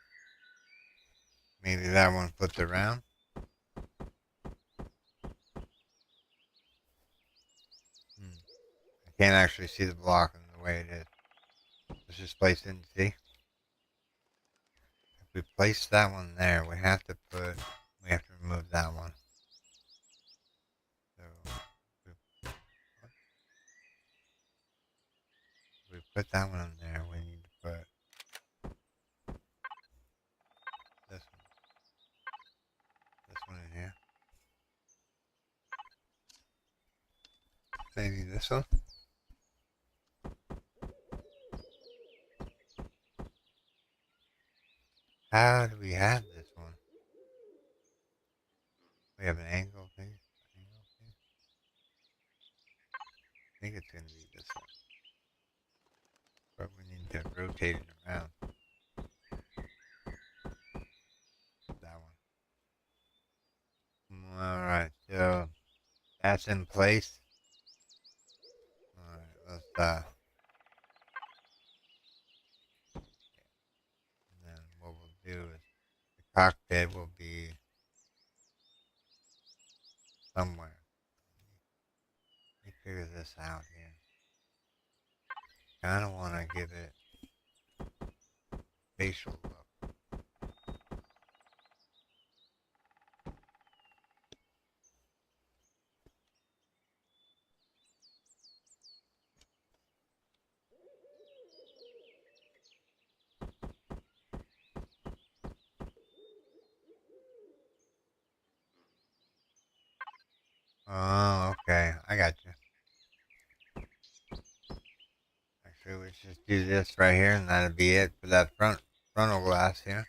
Maybe that one flips around. I can't actually see the block in the way it is. Let's just place it and see. If we place that one there, we have to remove that one. So if we put that one in there, we need to put this one in here. Maybe this one. How do we have this one? We have an angle piece. Angle piece? I think it's going to be this one. But we need to rotate it around. That one. Alright, so that's in place. Alright, and then what we'll do is the cockpit will be somewhere. Let me figure this out here. Kinda wanna give it facial look. Oh, okay. I got you. Actually, let's just do this right here, and that'll be it for that frontal glass here.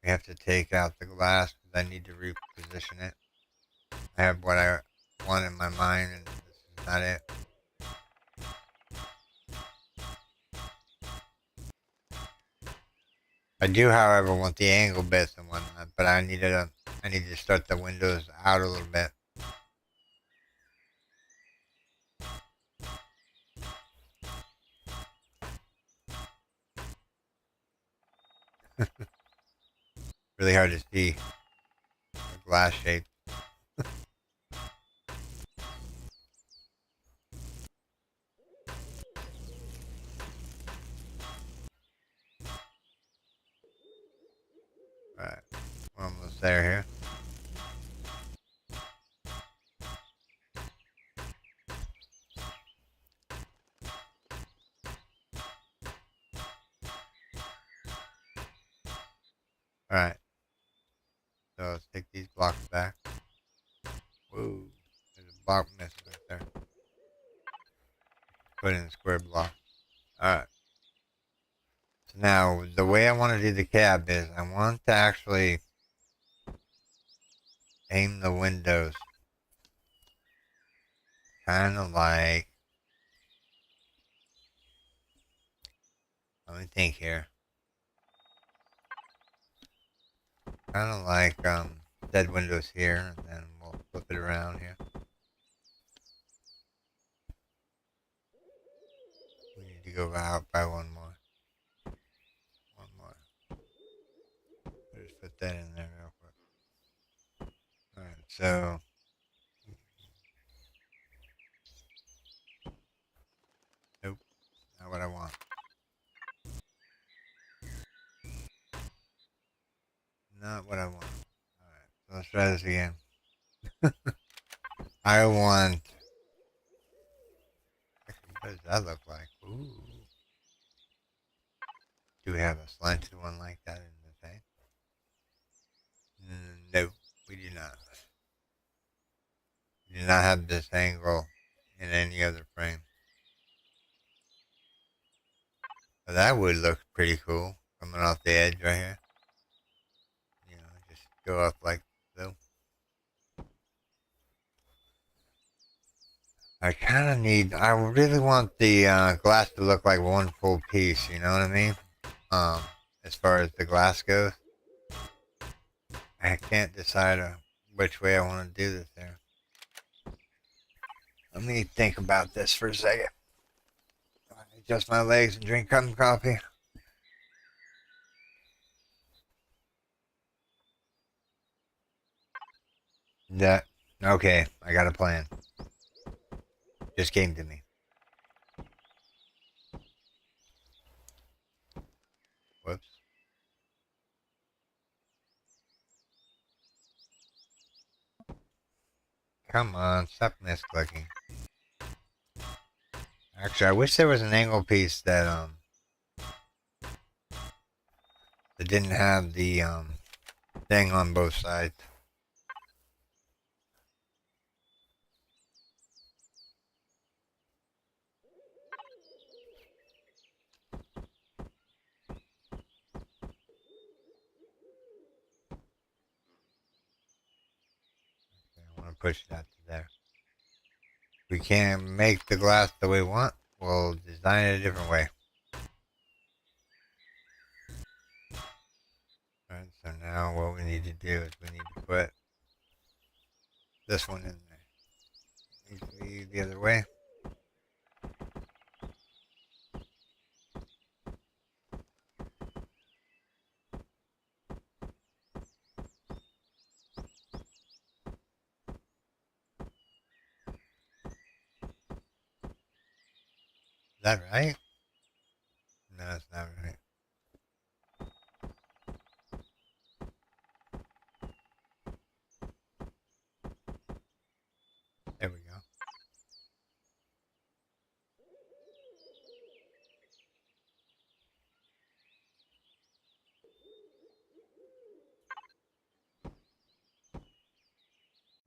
We have to take out the glass because I need to reposition it. I have what I want in my mind, and this is not it. I do, however, want the angle bits and whatnot, but I need to start the windows out a little bit. Really hard to see the glass shape. Alright, we're almost there here. Alright, so let's take these blocks back. Whoa, there's a block missing right there. Put in a square block. Alright. So now, the way I want to do the cab is I want to actually aim the windows kind of like, let me think here. Kind of like dead windows here, and then we'll flip it around here. We need to go out by one more. One more. Just put that in there real quick. Alright, so nope, not what I want. Not what I want. Alright, so let's try this again. I want. Actually, what does that look like? Ooh. Do we have a slanted one like that in the thing? No, we do not. We do not have this angle in any other frame. But that would look pretty cool coming off the edge right here. You know, just go up like so. I really want the glass to look like one full piece, you know what I mean? As far as the glass goes. I can't decide which way I want to do this there. Let me think about this for a second. Adjust my legs and drink some coffee. That, okay, I got a plan. Just came to me. Whoops. Come on, stop misclicking. Actually, I wish there was an angle piece that didn't have the thing on both sides. and push it out to there. If we can't make the glass the way we want, we'll design it a different way. Alright, so now what we need to do is we need to put this one in there. It needs to be the other way. Is that right? No, it's not right. There we go.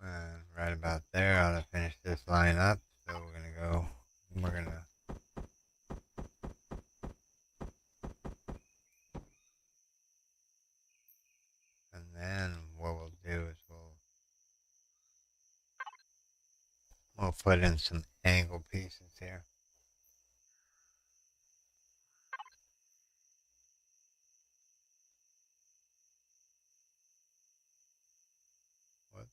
And right about there, I ought to finish this line up. So we're gonna and then what we'll do is we'll put in some angle pieces here. Whoops.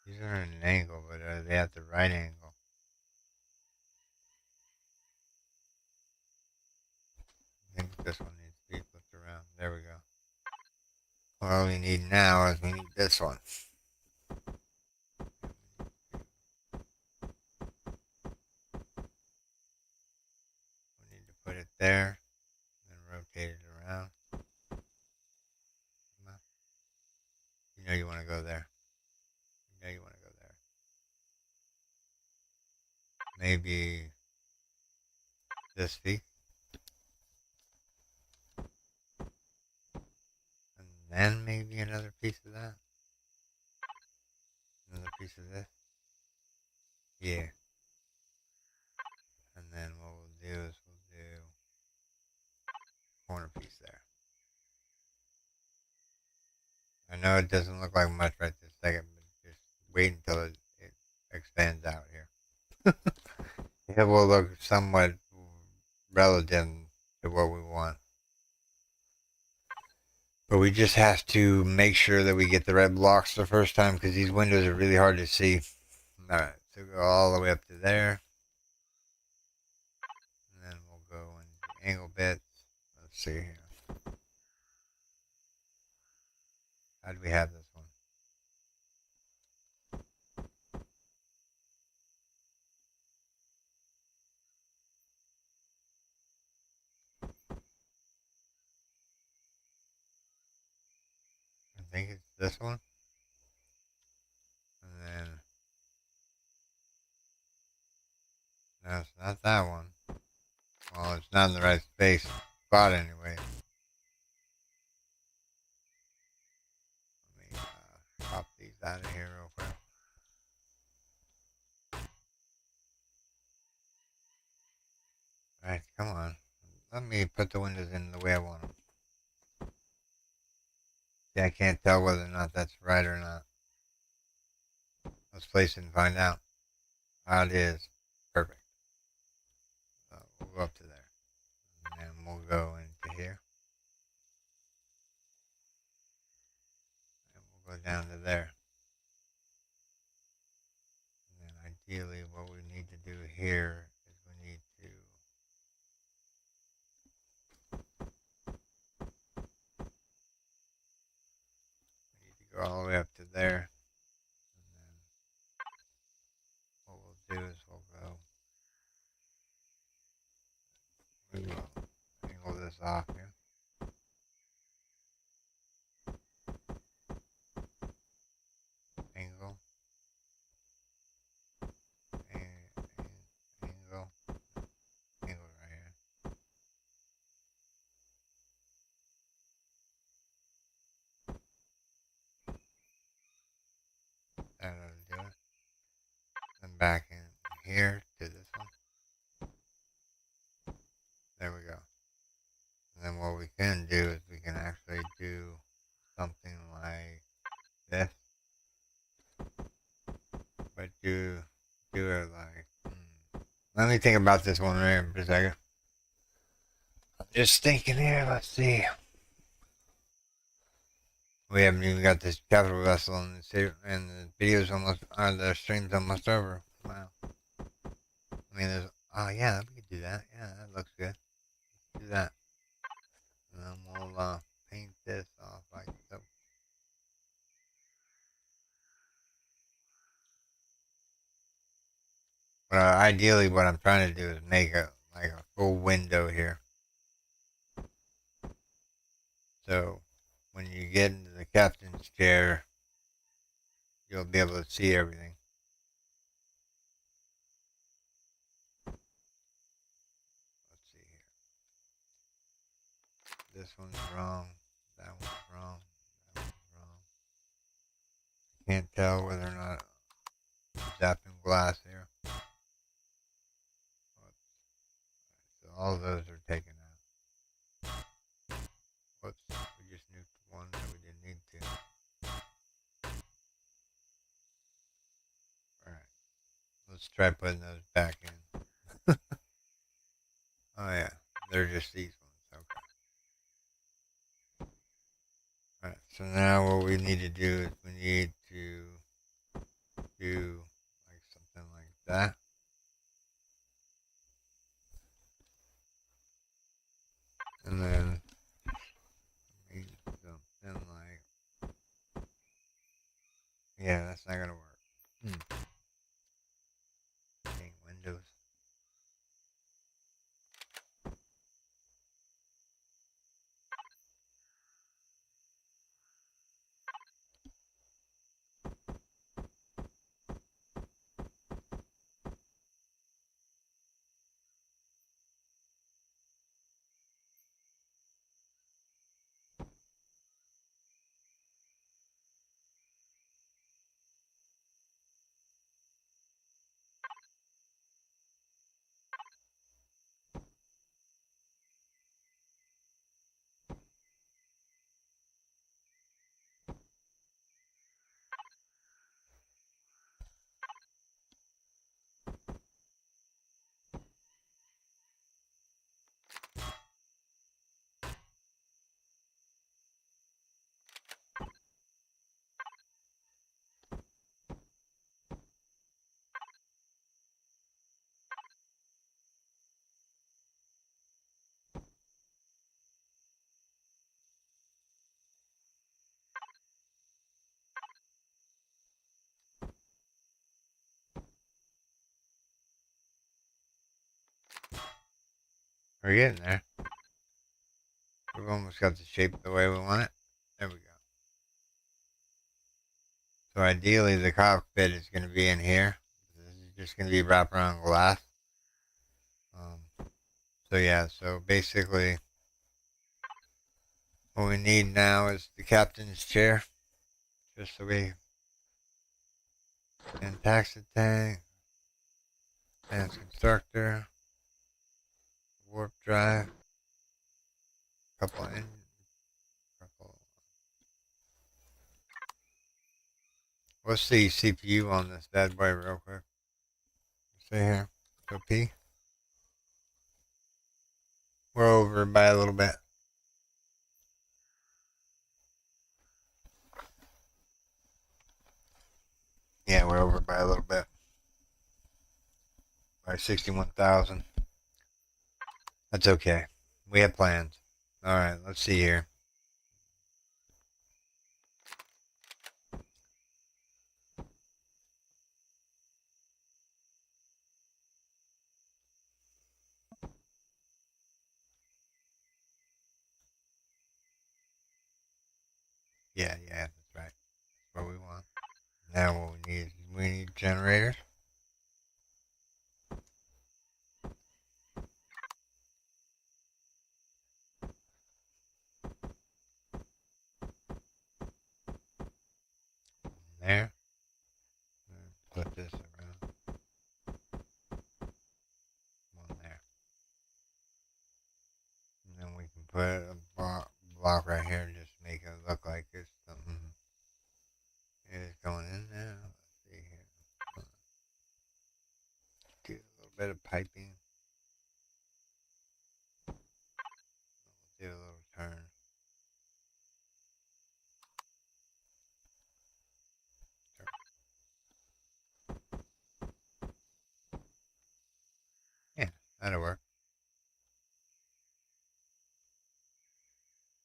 These are an angle, but are they at the right angle? I think this one needs to be flipped around. There we go. All we need now is we need this one. We need to put it there, then rotate it around. You know you want to go there. You know you want to go there. Maybe this feet. And then maybe another piece of that. Another piece of this. Yeah. And then what we'll do is we'll do corner piece there. I know it doesn't look like much right this second, but just wait until it expands out here. It will look somewhat relative to what we want. But we just have to make sure that we get the red blocks the first time because these windows are really hard to see. Alright, so go all the way up to there. And then we'll go into angle bits. Let's see here. How do we have this one? I think it's this one. And then, no, it's not that one. Well, it's not in the right spot anyway. Let me pop these out of here real quick. Alright, come on. Let me put the windows in the way I want them. See, I can't tell whether or not that's right or not. Let's place it and find out. How it is. Perfect. So we'll go up to there. And then we'll go into here. And we'll go down to there. And then ideally what we need to do here is we need to go all the way up to there. And then what we'll do is we will angle this off here. Angle. Angle. back in here to this one. There we go. And then what we can do is we can actually do something like this. But do it like... Let me think about this one right for a second. I'm just thinking here, let's see. We haven't even got this Capital Vessel and the video's almost, the stream's almost over. Wow. I mean, there's, oh yeah, we could do that. Yeah, that looks good. Do that. And then we'll paint this off like so. But ideally what I'm trying to do is make like a full window here. So when you get into the captain's chair, you'll be able to see everything. Let's see here. This one's wrong. That one's wrong. That one's wrong. Can't tell whether or not I'm zapping glass here. So all those are taken out. Whoops, we just nuked one that we didn't need to. Alright, let's try putting those back in. Oh yeah, they're just these ones, okay. Alright, so now what we need to do is we need to do like something like that. And then something like, yeah, that's not gonna work. Dang Windows. We're getting there. We've almost got the shape the way we want it. There we go. So ideally the cockpit is going to be in here. This is just going to be wrapped around glass. So yeah, so basically what we need now is the captain's chair. Just so we can taxi tank, advanced constructor, warp drive, couple. What's the CPU on this bad boy real quick? See here. So P. We're over by a little bit. Yeah, we're over by a little bit. By 61,000. That's okay. We have plans. Alright, let's see here. Yeah, that's right. That's what we want. Now what we need generators. There. Put this around. put a block right here and just make it look like it's something is going in there. Let's see here. Do a little bit of piping. Do a little turn. Yeah, that'll work.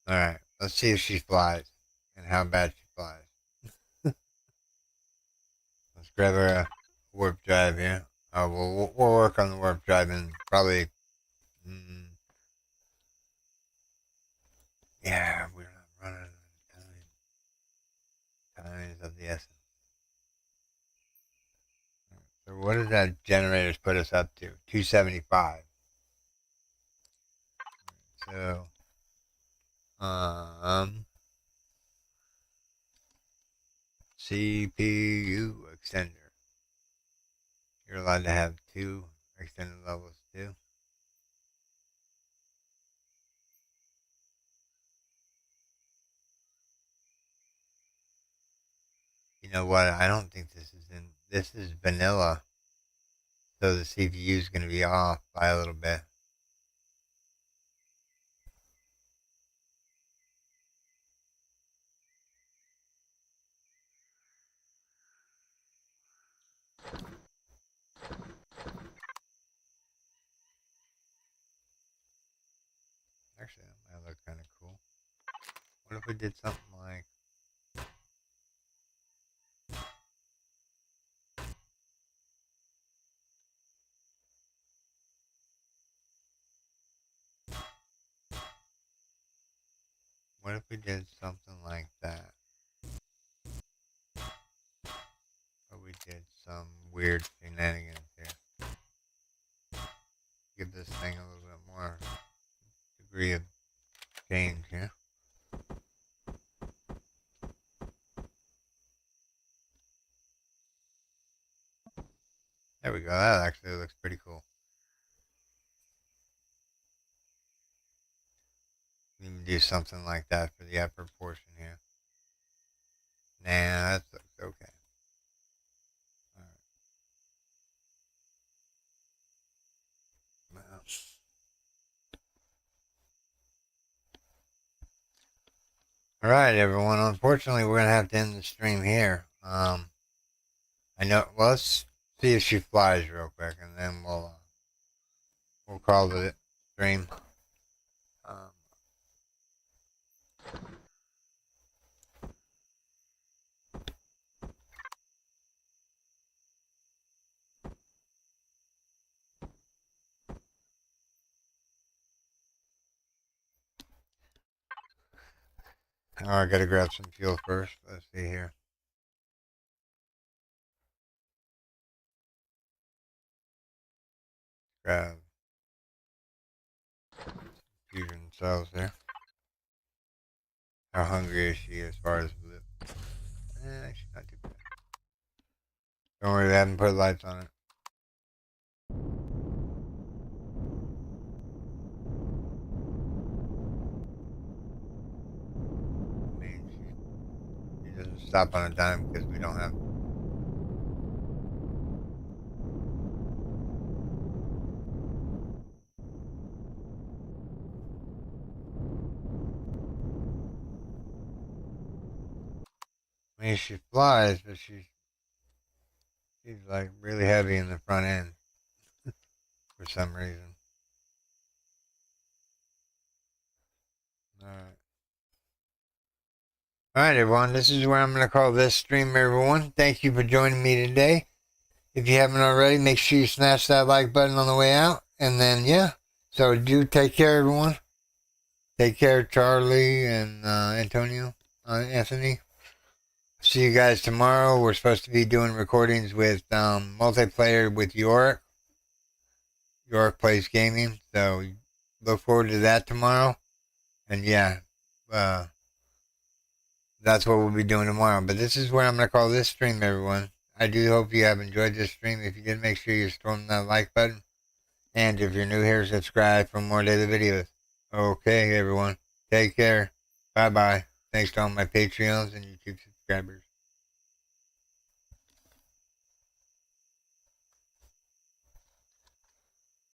Alright, let's see if she flies and how bad she flies. Let's grab her a warp drive here. We'll work on the warp drive and probably. Yeah, we're not running. Time is of the essence. So what does that generators put us up to? 275. So, CPU extender. You're allowed to have 2 extended levels too. You know what? I don't think this is in. This is vanilla. So the CPU is going to be off by a little bit. Actually, that might look kind of cool. What if we did something like. What if we did something like that? Or we did some weird shenanigans here. Give this thing a little bit more degree of change here. There we go. That actually looks pretty cool. Even do something like that for the upper portion here. Nah, that looks okay. All right, everyone. Unfortunately, we're gonna have to end the stream here. I know. Well, let's see if she flies real quick, and then we'll call the stream. Oh, I gotta grab some fuel first. Let's see here. Grab fusion cells there. How hungry is she as far as blue? She's not too bad. Don't worry, we haven't put lights on it. I mean, she doesn't stop on a dime because we don't have. I mean, she flies, but she's like really heavy in the front end for some reason. Alright. Alright, everyone. This is where I'm going to call this stream, everyone. Thank you for joining me today. If you haven't already, make sure you smash that like button on the way out. And then, yeah. So do take care, everyone. Take care, Charlie and Antonio, Anthony. See you guys tomorrow. We're supposed to be doing recordings with multiplayer with York. York Plays Gaming. So look forward to that tomorrow. And yeah, that's what we'll be doing tomorrow. But this is where I'm going to call this stream, everyone. I do hope you have enjoyed this stream. If you did, make sure you storm that like button. And if you're new here, subscribe for more daily videos. Okay, everyone. Take care. Bye-bye. Thanks to all my Patreons and YouTube subscribers.